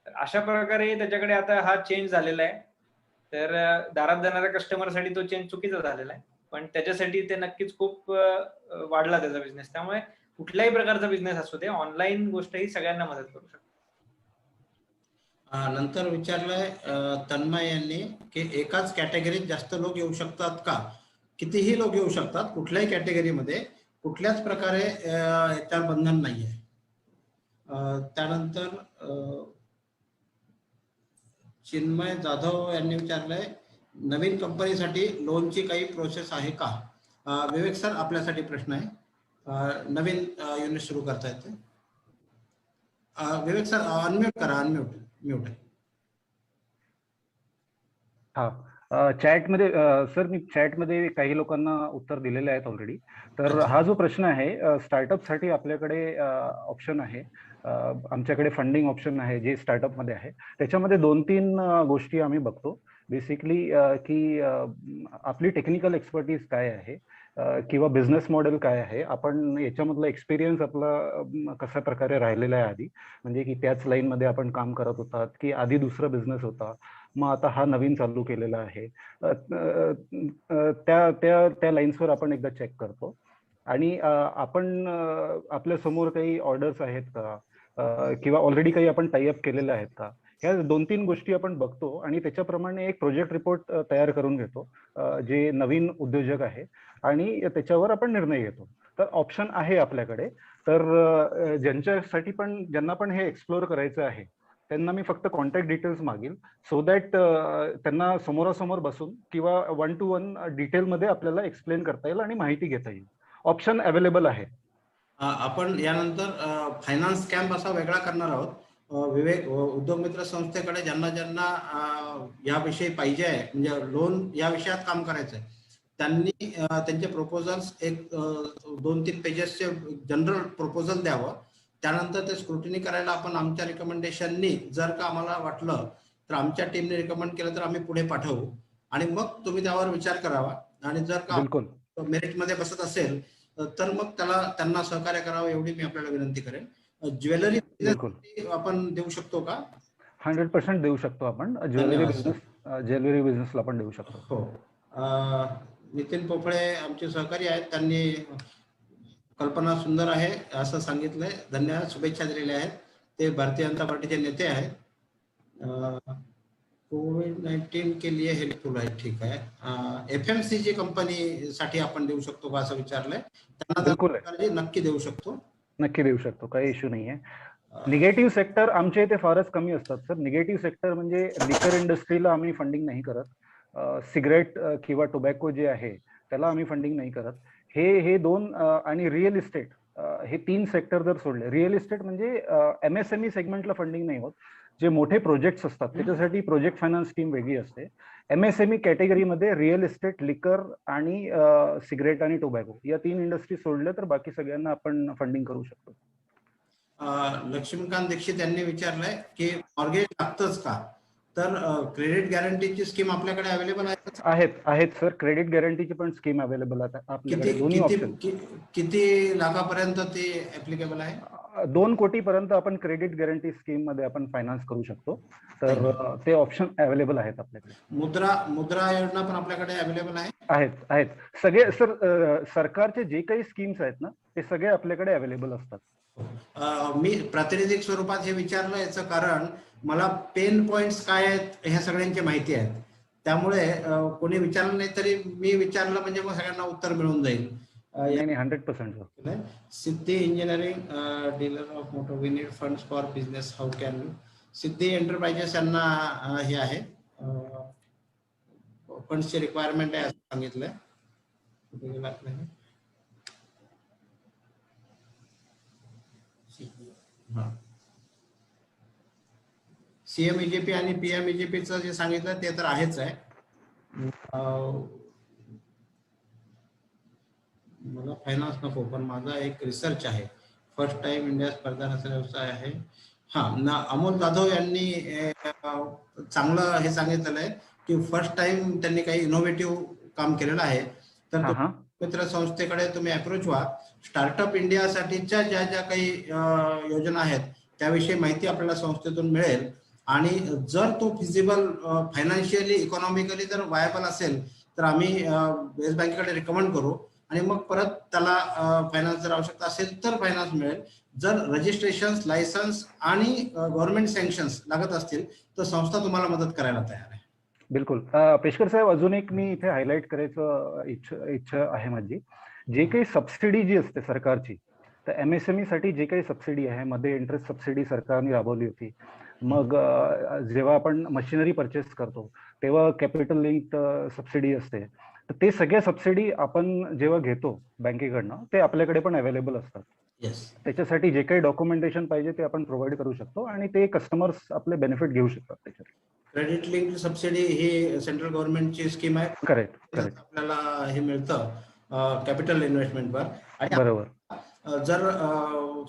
अशा प्रकारे त्याच्याकडे आता हा चेंज झालेला आहे. तर दारात जाणाऱ्या कस्टमरसाठी तो चेंज चुकीचा झालेला आहे, पण त्याच्यासाठी ते नक्कीच खूप वाढला त्याचा बिझनेस. त्यामुळे कुठल्याही प्रकारचा बिझनेस असू दे, ऑनलाईन गोष्ट ही सगळ्यांना मदत करू शकते. नंतर विचारलंय तन्मय यांनी की एकाच कॅटेगरीत जास्त लोक येऊ शकतात का? कितीही लोक येऊ शकतात कुठल्याही कॅटेगरीमध्ये, कुठल्याच प्रकारे त्यावर बंधन नाहीये. त्यानंतर चिन्मय जाधव यांनी विचारलंय नवीन कंपनीसाठी लोनची काही प्रोसेस आहे का? विवेक सर आपल्यासाठी प्रश्न आहे. नवीन युनिट सुरू करता येते. विवेक सर अनम्यूट करा. म्यूट आहे. हा, चॅटमध्ये सर मी चॅटमध्ये काही लोकांना उत्तर दिलेले आहेत ऑलरेडी. तर हा जो प्रश्न आहे स्टार्टअपसाठी आपल्याकडे ऑप्शन आहे, आमच्याकडे फंडिंग ऑप्शन आहे जे स्टार्टअप मध्ये आहे. त्याच्यामध्ये 2-3 गोष्टी आम्ही बघतो बेसिकली की आपली टेक्निकल एक्सपर्टीज काय आहे किंवा बिझनेस मॉडेल काय आहे, आपण याच्यामधला एक्सपिरियन्स आपला कशा प्रकारे राहिलेला आहे आधी, म्हणजे की त्याच लाईन मध्ये आपण काम करत होतात की आधी दुसरा बिझनेस होता मग आता हा नवीन चालू केलेला आहे. त्या लाईन्सवर आपण एकदा चेक करतो. आणि आपण आपल्या समोर काही ऑर्डर्स आहेत का किंवा ऑलरेडी काही आपण टाईअप केलेले आहेत का, ह्या 2-3 गोष्टी आपण बघतो आणि त्याच्याप्रमाणे एक प्रोजेक्ट रिपोर्ट तयार करून घेतो जे नवीन उद्योजक आहे आणि त्याच्यावर आपण निर्णय घेतो. तर ऑप्शन आहे आपल्याकडे. तर ज्यांना पण हे एक्सप्लोर करायचं आहे त्यांना मी फक्त कॉन्टॅक्ट डिटेल्स मागेल सो दॅट त्यांना समोरासमोर बसून किंवा 1-to-1 डिटेलमध्ये आपल्याला एक्सप्लेन करता येईल आणि माहिती घेता येईल. ऑप्शन अवेलेबल आहे. आपण यानंतर फायनान्स कॅम्प असा वेगळा करणार आहोत. विवेक उद्योग मित्र संस्थेकडे ज्यांना याविषयी पाहिजे आहे, म्हणजे लोन या विषयात काम करायचं आहे, त्यांनी त्यांचे प्रपोजल्स एक 2-3 पेजेसचे जनरल प्रपोजल द्यावं. त्यानंतर ते स्क्रुटिनी करायला आपण आमच्या रिकमेंडेशननी, जर का आम्हाला वाटलं तर आमच्या टीमने रिकमेंड केलं तर आम्ही पुढे पाठवू आणि मग तुम्ही त्यावर विचार करावा. आणि जर का मेरिटमध्ये बसत असेल तर मग त्यांना सहकार्य करावं एवढी मी आपल्याला विनंती करेन. ज्वेलरी आपण देऊ शकतो का? 100% देऊ शकतो आपण. ज्वेलरी बिझनेसला आपण देऊ शकतो. हो. नितीन पोफळे आमचे सहकारी आहेत, त्यांनी कल्पना सुंदर आहे असं सांगितलंय. धन्यवाद, शुभेच्छा दिलेल्या आहेत. ते भारतीय जनता पार्टीचे नेते आहेत. कोविड-19 के लिए हेल्पफुल आहे. ठीक आहे. FMCG कंपनी साठी आपण देऊ शकतो का असं विचारलंय. त्यांना नक्की देऊ शकतो. नक्की देऊ शकतो, काही इश्यू नाहीये. निगेटिव्ह सेक्टर आमच्या इथे फारच कमी असतात सर. निगेटिव्ह सेक्टर म्हणजे लिकर इंडस्ट्रीला आम्ही फंडिंग नाही करत. सिगरेट किंवा टोबॅको जे आहे त्याला आम्ही फंडिंग नाही करत. हे 2 आणि रिअल इस्टेट हे 3 सेक्टर जर सोडले, रिअल इस्टेट म्हणजे MSME सेगमेंटला फंडिंग नाही होत. जे मोठे प्रोजेक्ट्स असतात त्याच्यासाठी प्रोजेक्ट फायनान्स टीम वेगळी असते. MSME कॅटेगरीमध्ये रिअल इस्टेट, लिकर आणि सिगरेट आणि टोबॅको या 3 इंडस्ट्री सोडल्या तर बाकी सगळ्यांना आपण फंडिंग करू शकतो. लक्ष्मीकांत दीक्षित यांनी विचारलंय की मॉर्गेज लागतंच का? तर क्रेडिट गॅरंटीची स्कीम आपल्याकडे अवेलेबल आहेत सर. क्रेडिट गॅरंटीची पण स्कीम अवेलेबल आहे आपल्याकडे. दोन्ही ऑप्शन. किती लाखापर्यंत ते ऍप्लिकेबल आहे? 2 कोटीपर्यंत आपण क्रेडिट गॅरंटी स्कीम मध्ये आपण फायनान्स करू शकतो. तर ते ऑप्शन अवेलेबल आहेत आपल्याकडे. मुद्रा योजना पण आपल्याकडे अवेलेबल आहे. आहेत सगळे सर. सरकारचे जे काही स्कीम्स आहेत ना ते सगळे आपल्याकडे अवेलेबल असतात. मी प्रातिनिधिक स्वरूपात हे विचारलं, याचं कारण मला पेन पॉइंट्स काय आहेत ह्या सगळ्यांची माहिती आहे. त्यामुळे कोणी विचारलं नाही तरी मी विचारलं म्हणजे मग सगळ्यांना उत्तर मिळून जाईल. नाही 100%. Siddhi engineering dealer of motor, we need funds for business, how can you. Siddhi enterprises यांना हे आहे फंड्सची रिक्वायरमेंट आहे असं सांगितलंय. CMEGP आणि PMEGPचं जे सांगितलं ते तर आहेच आहे. मला फायनान्स नको, पण माझा एक रिसर्च आहे. फर्स्ट टाइम इंडिया स्पर्धा नसलेला व्यवसाय आहे. अमोल जाधव यांनी चांगलं हे सांगितलेलं आहे की फर्स्ट टाइम त्यांनी काही इनोव्हेटिव्ह काम केलेलं आहे. तर मित्र संस्थेकडे तुम्ही अप्रोच व्हा. स्टार्टअप इंडियासाठीच्या ज्या काही योजना आहेत त्याविषयी माहिती आपल्याला संस्थेतून मिळेल. आणि जर तो फिजिबल फायनान्शियली इकॉनॉमिकली जर वायबल असेल तर आम्ही येस बँकेकडे रिकमेंड करू आणि मग परत त्याला फायनान्स जर आवश्यकता असेल तर फायनान्स मिळेल. जर रजिस्ट्रेशन, लायसन्स आणि गव्हर्नमेंट सँक्शन्स लागत असतील तर संस्था तुम्हाला मदत करायला तयार आहे. बिलकुल. पेशकर साहेब, अजून एक मी इथे हायलाइट करायचं इच्छा आहे माझी. जे काही सबसिडी जी असते सरकारची, तर MSME साठी जे काही सबसिडी आहे, मध्ये इंटरेस्ट सबसिडी सरकारने राबवली होती. मग जेव्हा आपण मशिनरी परचेस करतो तेव्हा कॅपिटल लिंक्ड सबसिडी असते. तर ते सगळ्या सबसिडी आपण जेव्हा घेतो बँकेकडनं ते आपल्याकडे पण अवेलेबल असतात. त्याच्यासाठी जे काही डॉक्युमेंटेशन पाहिजे ते आपण प्रोव्हाइड करू शकतो आणि ते कस्टमर्स आपले बेनिफिट घेऊ शकतात त्याच्यात. क्रेडिट लिंक्ड सबसिडी ही सेंट्रल गव्हर्नमेंटची स्कीम आहे. करेक्ट. आपल्याला हे मिळतं कॅपिटल इन्व्हेस्टमेंटवर. बरोबर. जर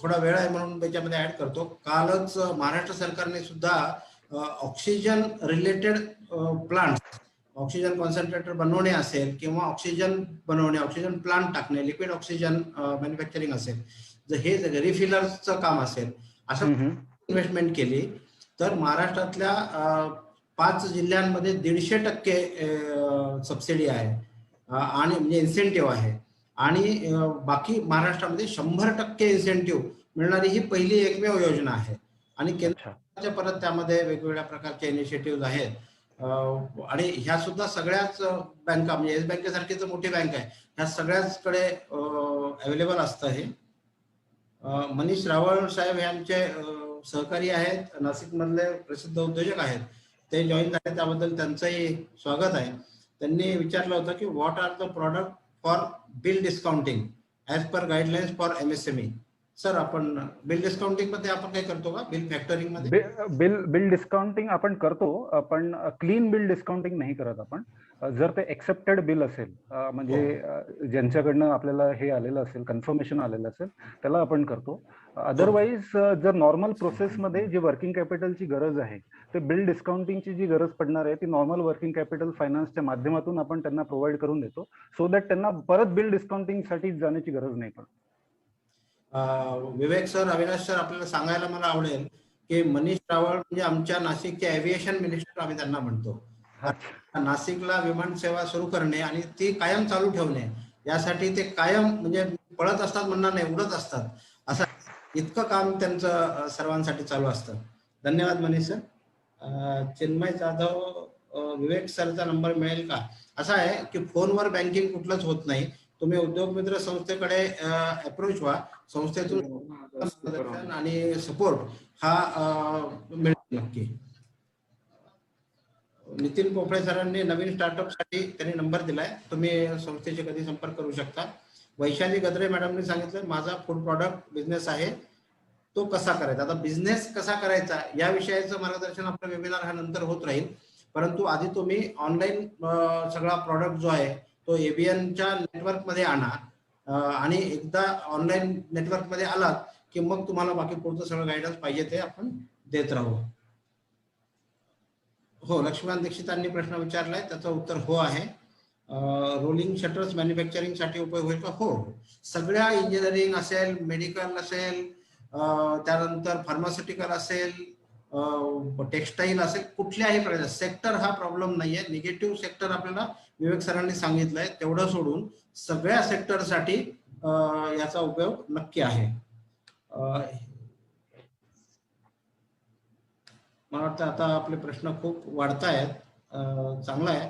थोडा वेळ आहे म्हणून त्याच्यामध्ये ऍड करतो. कालच महाराष्ट्र सरकारने सुद्धा oxygen related plant, oxygen concentrator बनवणे असेल किंवा ऑक्सिजन बनवणे, ऑक्सिजन प्लांट टाकणे, लिक्विड ऑक्सिजन मॅन्युफॅक्चरिंग असेल, जर हे रिफिलर्सचं काम असेल असं इन्व्हेस्टमेंट केली तर महाराष्ट्रातल्या 5 जिल्ह्यांमध्ये 150% सबसिडी आहे आणि म्हणजे इन्सेंटिव्ह आहे. आणि बाकी महाराष्ट्रामध्ये 100% इन्सेंटिव्ह मिळणारी ही पहिली एकमेव योजना आहे. आणि केंद्राच्या परत त्यामध्ये वेगवेगळ्या प्रकारचे इनिशिएटिव्ह आहेत. आणि ह्या सुद्धा सगळ्याच बँका, म्हणजे येस बँकेसारखी तर मोठी बँक आहे, ह्या सगळ्याचकडे अवेलेबल असतं. हे मनीष रावळ साहेब हे आमचे सहकारी आहेत, नाशिक मधले प्रसिद्ध उद्योजक आहेत. ते जॉईन झाले, त्याबद्दल त्यांचंही स्वागत आहे. त्यांनी विचारलं होतं की what are the product for bill discounting as per guidelines for MSME. Sir, आपण बिल डिस्काउंटिंग मध्ये आपण काय करतो का? बिल फॅक्टरिंग मध्ये बिल डिस्काउंटिंग आपण करतो, पण क्लीन बिल डिस्काउंटिंग नाही करत आपण. जर ते एक्सेप्टेड बिल असेल, म्हणजे ज्यांच्याकडनं आपल्याला हे आलेलं असेल, कन्फर्मेशन आलेलं असेल, त्याला आपण करतो. अदरवाईज जर नॉर्मल प्रोसेसमध्ये जी वर्किंग कॅपिटलची गरज आहे, ते बिल डिस्काउंटिंगची जी गरज पडणार आहे ती नॉर्मल वर्किंग कॅपिटल फायनान्सच्या माध्यमातून आपण त्यांना प्रोव्हाइड करून देतो, सो दॅट त्यांना परत बिल डिस्काउंटिंगसाठी जाण्याची गरज नाही पडत. विवेक सर, अविनाश सर, आपल्याला सांगायला मला आवडेल की मनीष रावळ म्हणजे आमच्या नाशिकचे एव्हिएशन मिनिस्टर आम्ही त्यांना म्हणतो. नाशिकला विमान सेवा सुरू करणे आणि ती कायम चालू ठेवणे यासाठी ते कायम म्हणजे पळत असतात म्हणणार नाही, उडत असतात. असं इतकं काम त्यांचं सर्वांसाठी चालू असतं. धन्यवाद मनीष सर. चिन्मय जाधव, विवेक सरचा नंबर मिळेल का? असं आहे की फोनवर बँकिंग कुठलंच होत नाही. तुम्ही उद्योग मित्र संस्थेकडे अप्रोच व्हा. संस्थेतून आणि सपोर्ट हा मिळेल नक्की. नितीन पोफळे सरांनी नवीन स्टार्टअप साठी त्यांनी नंबर दिलाय, तुम्ही संस्थेचे कधी संपर्क करू शकता. वैशाली गद्रे मॅडमने सांगितलं माझा फूड प्रॉडक्ट बिझनेस आहे, तो कसा करायचा. आता बिझनेस कसा करायचा या विषयाचं मार्गदर्शन आपला वेबिनार हा नंतर होत राहील, परंतु आधी तुम्ही ऑनलाईन सगळा प्रॉडक्ट जो आहे तो ABNच्या नेटवर्क मध्ये आणा आणि एकदा ऑनलाईन नेटवर्क मध्ये आलात की मग तुम्हाला बाकी पुढचं सगळं गायडन्स पाहिजे ते आपण देत राहू. हो, लक्ष्मण दीक्षितांनी प्रश्न विचारलाय, त्याचं उत्तर हो आहे. रोलिंग शटर्स मॅन्युफॅक्चरिंग साठी उपयोग होईल का? हो, सगळ्या इंजिनिअरिंग असेल, मेडिकल असेल, त्यानंतर फार्मास्युटिकल असेल, टेक्सटाईल असेल, कुठल्याही प्रकारचा सेक्टर हा प्रॉब्लेम नाहीये. निगेटिव्ह सेक्टर आपल्याला विवेक सरांनी सांगितलंय, तेवढं सोडून सगळ्या सेक्टरसाठी याचा उपयोग नक्की आहे. मला वाटतं आता आपले प्रश्न खूप वाढतायत. चांगला आहे.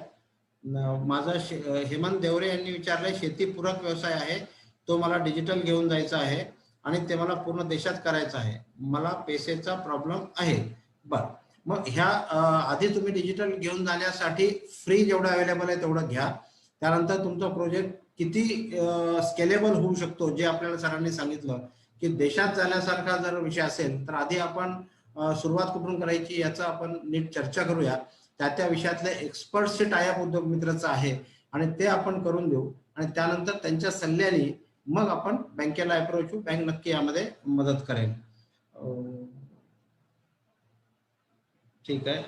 माझा हेमंत देवरे यांनी विचारलंय, शेतीपूरक व्यवसाय आहे, तो मला डिजिटल घेऊन जायचा आहे आणि ते मला पूर्ण देशात करायचं आहे, मला पैसेचा प्रॉब्लेम आहे. बर, मग ह्या आधी तुम्ही डिजिटल घेऊन जाण्यासाठी फ्री जेवढं अवेलेबल आहे तेवढं घ्या. त्यानंतर तुमचा प्रोजेक्ट किती स्केलेबल होऊ शकतो, जे आपल्याला सरांनी सांगितलं की देशात जाण्यासारखा जर विषय असेल तर आधी आपण सुरुवात कुठून करायची याचा आपण नीट चर्चा करूया. त्या विषयातले एक्सपर्टचे टायअप उद्योग मित्राचं आहे आणि ते आपण करून देऊ आणि त्यानंतर त्यांच्या सल्ल्याने मग आपण बँकेला अप्रोच होऊ. बँक नक्की यामध्ये मदत करेल. ठीक आहे.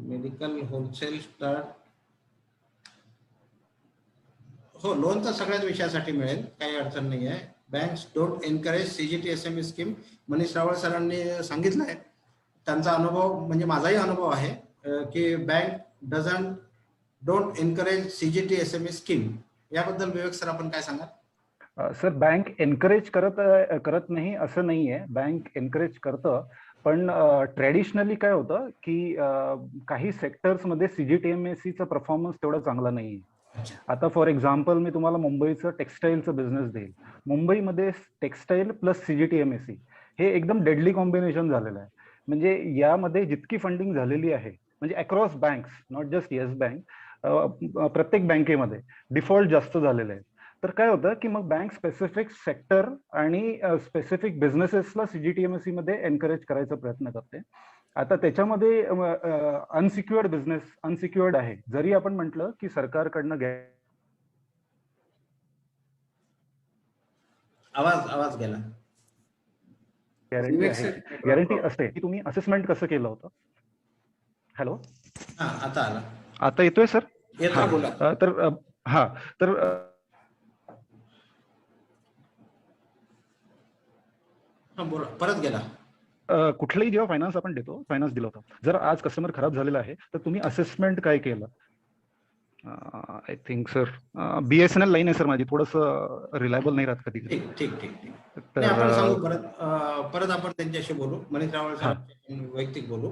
मेडिकल होलसेल स्टार्ट, हो, लोन तर सगळ्याच विषयासाठी मिळेल, काही अडचण नाही आहे. Banks don't encourage CGT SME scheme, Manish Rawal सरांनी सांगितलंय. त्यांचा अनुभव म्हणजे माझाही अनुभव आहे की bank don't encourage CGT SME scheme. याबद्दल विवेक सर आपण काय सांगा? सर, बँक एनकरेज करत नाही असं नाहीये, बँक एनकरेज करतं. पण ट्रेडिशनली काय होतं की काही सेक्टर्समध्ये CGTMSE चा परफॉर्मन्स तेवढा चांगला नाहीये. आता फॉर एक्झाम्पल मी तुम्हाला मुंबईचं टेक्सटाईलचं बिझनेस देईल. मुंबईमध्ये टेक्सटाईल प्लस CGTMSE हे एकदम डेडली कॉम्बिनेशन झालेलं आहे. म्हणजे यामध्ये जितकी फंडिंग झालेली आहे, म्हणजे across banks, not just yes bank, प्रत्येक बँकेमध्ये डिफॉल्ट जास्त झालेले आहे. तर काय होतं की मग बँक स्पेसिफिक सेक्टर आणि स्पेसिफिक बिझनेसेसला CGTMSE मध्ये एनकरेज करायचा प्रयत्न करते. आता त्याच्यामध्ये अनसिक्युअर्ड बिझनेस अनसिक्युअर्ड आहे, जरी आपण म्हटलं की सरकारकडनं आवाज गेला. गॅरंटी असते की तुम्ही असेसमेंट कसं केलं होतं. हॅलो, आता आला, आता येतोय सर? येतो, बोला. तर बोला, परत गेला. कुठलंही जेव्हा फायनान्स आपण देतो, फायनान्स दिलं होतं, जर आज कस्टमर खराब झालेला आहे तर तुम्ही असेसमेंट काय केलं? I think sir BSNL line आहे सर माझी, थोडंसं रिलायबल नाही राहत कधी. ठीक. आपण सांगू परत आपण त्यांच्याशी बोलू, मनीष रावळ सर वैयक्तिक बोलू.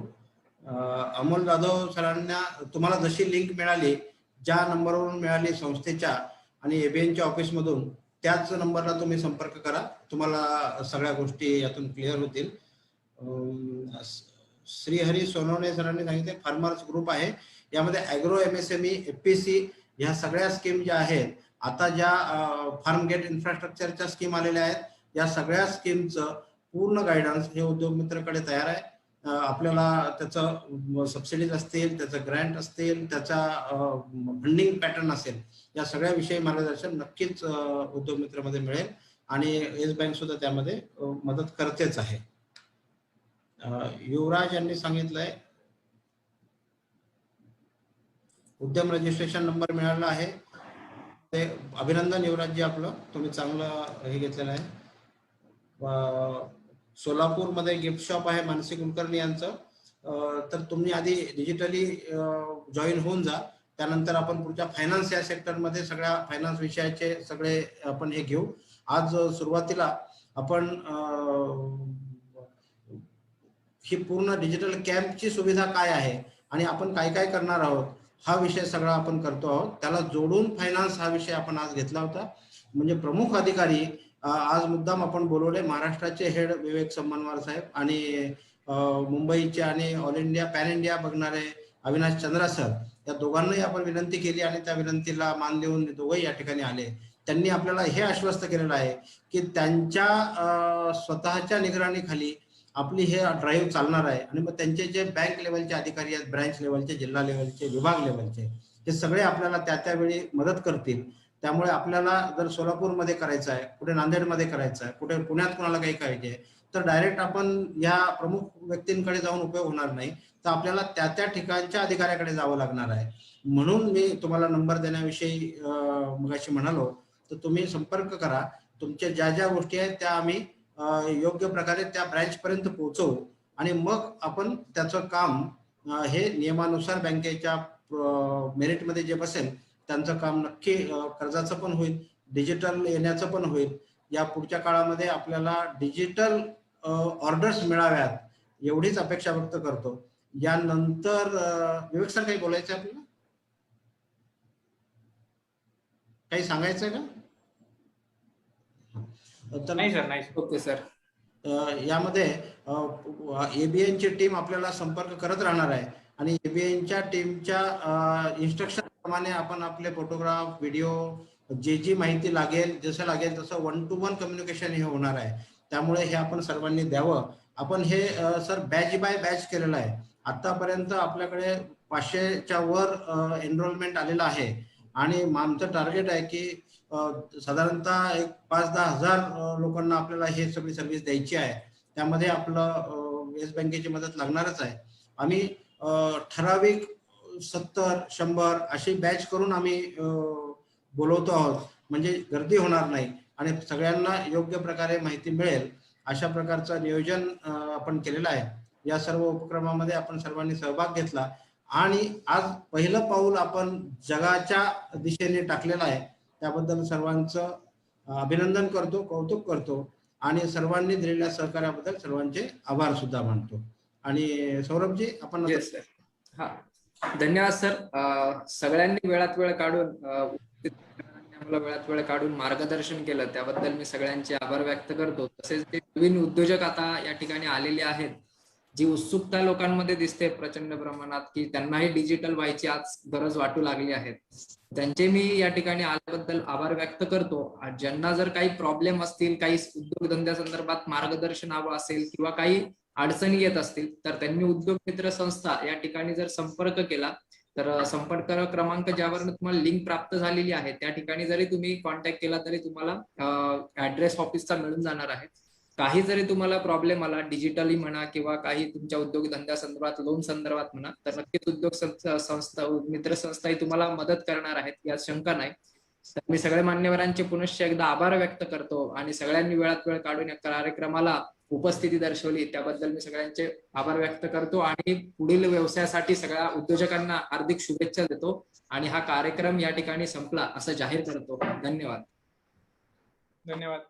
अमोल जाधव सरांना तुम्हाला जशी लिंक मिळाली, ज्या नंबरवरून मिळाली संस्थेच्या आणि ABNच्या ऑफिसमधून, त्याच नंबरला तुम्ही संपर्क करा. तुम्हाला सगळ्या गोष्टी यातून क्लिअर होतील. श्रीहरी सोनवणे सरांनी सांगितले फार्मर्स ग्रुप आहे, यामध्ये ॲग्रो MSME FPC ह्या सगळ्या स्कीम ज्या आहेत, आता ज्या फार्म गेट इन्फ्रास्ट्रक्चरच्या स्कीम आलेल्या आहेत, या सगळ्या स्कीमचं पूर्ण गायडन्स हे उद्योग मित्राकडे तयार आहे. आपल्याला त्याचं सबसिडीज असतील, त्याचं ग्रँट असतील, त्याचा फंडिंग पॅटर्न असेल, या सगळ्या विषयी मार्गदर्शन नक्कीच उद्योग मित्रामध्ये मिळेल आणि येस बँक सुद्धा त्यामध्ये मदत करतेच आहे. युवराज यांनी सांगितलंय उद्यम रजिस्ट्रेशन नंबर मिळाला आहे, ते अभिनंदन युवराजजी, आपलं तुम्ही चांगलं हे घेतलेलं आहे. सोलापूरमध्ये गिफ्ट शॉप आहे मानसी कुलकर्णी यांचं, तर तुम्ही आधी डिजिटली जॉईन होऊन जा, त्यानंतर आपण पुढच्या फायनान्स या सेक्टरमध्ये सगळ्या फायनान्स विषयाचे सगळे आपण हे घेऊ. आज सुरुवातीला आपण ही पूर्ण डिजिटल कॅम्पची सुविधा काय आहे आणि आपण काय काय करणार आहोत हा विषय सगळा आपण करतो आहोत. त्याला जोडून फायनान्स हा विषय आपण आज घेतला होता. म्हणजे प्रमुख अधिकारी आज मुद्दाम आपण बोलवले, महाराष्ट्राचे हेड विवेक सम्मानवार साहेब आणि मुंबईचे आणि ऑल इंडिया पॅन इंडिया बघणारे अविनाश चंद्रा सर, या दोघांनाही आपण विनंती केली आणि त्या विनंतीला मान देऊन दोघंही या ठिकाणी आले. त्यांनी आपल्याला हे आश्वस्त केलेलं आहे की त्यांच्या स्वतःच्या निगराणीखाली आपली हे ड्राईव्ह चालणार आहे आणि मग त्यांचे जे बँक लेवलचे अधिकारी आहेत, ब्रँच लेवलचे, जिल्हा लेवलचे, विभाग लेवलचे, हे सगळे आपल्याला त्यावेळी मदत करतील. त्यामुळे आपल्याला जर सोलापूरमध्ये करायचं आहे, कुठे नांदेडमध्ये करायचं आहे, कुठे पुण्यात कोणाला काही करायचे आहे, तर डायरेक्ट आपण या प्रमुख व्यक्तींकडे जाऊन उपयोग होणार नाही, तर आपल्याला त्या ठिकाणच्या अधिकाऱ्याकडे जावं लागणार आहे. म्हणून मी तुम्हाला नंबर देण्याविषयी मगाशी म्हणालो, तर तुम्ही संपर्क करा. तुमच्या ज्या ज्या गोष्टी आहेत त्या आम्ही योग्य प्रकारे त्या ब्रँच पर्यंत पोहोचवू आणि मग आपण त्याचं काम हे नियमानुसार बँकेच्या मेरिटमध्ये जे बसेल त्यांचं काम नक्की कर्जाचं पण होईल, डिजिटल येण्याचं पण होईल. या पुढच्या काळामध्ये आपल्याला डिजिटल ऑर्डर्स मिळाव्यात एवढीच अपेक्षा व्यक्त करतो. यानंतर विवेक सर काही बोलायचं आहे आपल्याला, काही सांगायचं आहे का? तर नाही सर, नाही. Okay sir. यामध्ये एबीएनची टीम आपल्याला संपर्क करत राहणार आहे आणि एबीएनच्या टीमच्या इन्स्ट्रक्शन प्रमाणे आपण आपले फोटोग्राफ, व्हिडिओ, जी माहिती लागेल, जसं लागेल तसं 1-to-1 कम्युनिकेशन हे होणार आहे. त्यामुळे हे आपण सर्वांनी द्यावं. आपण हे सर बॅच बाय बॅच केलेलं आहे. आतापर्यंत आपल्याकडे 500च्या वर एनरोलमेंट आलेलं आहे आणि आमचं टार्गेट आहे की साधारणतः एक 5-10 हजार लोकांना आपल्याला हे सगळी सर्व्हिस द्यायची आहे. त्यामध्ये आपलं येस बँकेची मदत लागणारच आहे. आम्ही ठराविक 70-100 अशी बॅच करून आम्ही बोलवतो आहोत, म्हणजे गर्दी होणार नाही आणि सगळ्यांना योग्य प्रकारे माहिती मिळेल अशा प्रकारचं नियोजन आपण केलेलं आहे. या सर्व उपक्रमामध्ये आपण सर्वांनी सहभाग घेतला आणि आज पहिलं पाऊल आपण जगाच्या दिशेने टाकलेलं आहे. त्याबद्दल सर्वांचं अभिनंदन करतो, कौतुक करतो आणि सर्वांनी दिलेल्या सहकार्याबद्दल सर्वांचे आभार सुद्धा मानतो. आणि सौरभजी आपण येस सर. हा, धन्यवाद सर. सगळ्यांनी वेळात वेळ काढून आम्हाला वेळात वेळ काढून मार्गदर्शन केलं त्याबद्दल मी सगळ्यांचे आभार व्यक्त करतो. तसेच जे नवीन उद्योजक आता या ठिकाणी आलेले आहेत, जी उत्सुकता लोकांमध्ये दिसते प्रचंड प्रमाणात की त्यांनाही डिजिटल व्हायची आज गरज वाटू लागली आहे, त्यांचे मी या ठिकाणी आल्याबद्दल आभार व्यक्त करतो. ज्यांना जर काही प्रॉब्लेम असतील, काही उद्योगधंद्यासंदर्भात मार्गदर्शन हवं असेल किंवा काही अडचणी येत असतील तर त्यांनी उद्योग मित्र संस्था या ठिकाणी जर संपर्क केला तर संपर्क क्रमांक ज्यावर तुम्हाला लिंक प्राप्त झालेली आहे त्या ठिकाणी जरी तुम्ही कॉन्टॅक्ट केला तरी तुम्हाला ऍड्रेस ऑफिसचा मिळून जाणार आहे. काही जरी तुम्हाला प्रॉब्लेम आला डिजिटली म्हणा किंवा काही तुमच्या उद्योगधंद्या संदर्भात, लोन संदर्भात म्हणा, तर नक्कीच उद्योग संस्था मित्र संस्थाही तुम्हाला मदत करणार आहेत, यात शंका नाही. तर मी सगळ्या मान्यवरांचे पुनश्च एकदा आभार व्यक्त करतो आणि सगळ्यांनी वेळात वेळ काढून या कार्यक्रमाला उपस्थिती दर्शवली त्याबद्दल मी सगळ्यांचे आभार व्यक्त करतो आणि पुढील व्यवसायासाठी सगळ्या उद्योजकांना हार्दिक शुभेच्छा देतो आणि हा कार्यक्रम या ठिकाणी संपला असं जाहीर करतो. धन्यवाद. धन्यवाद.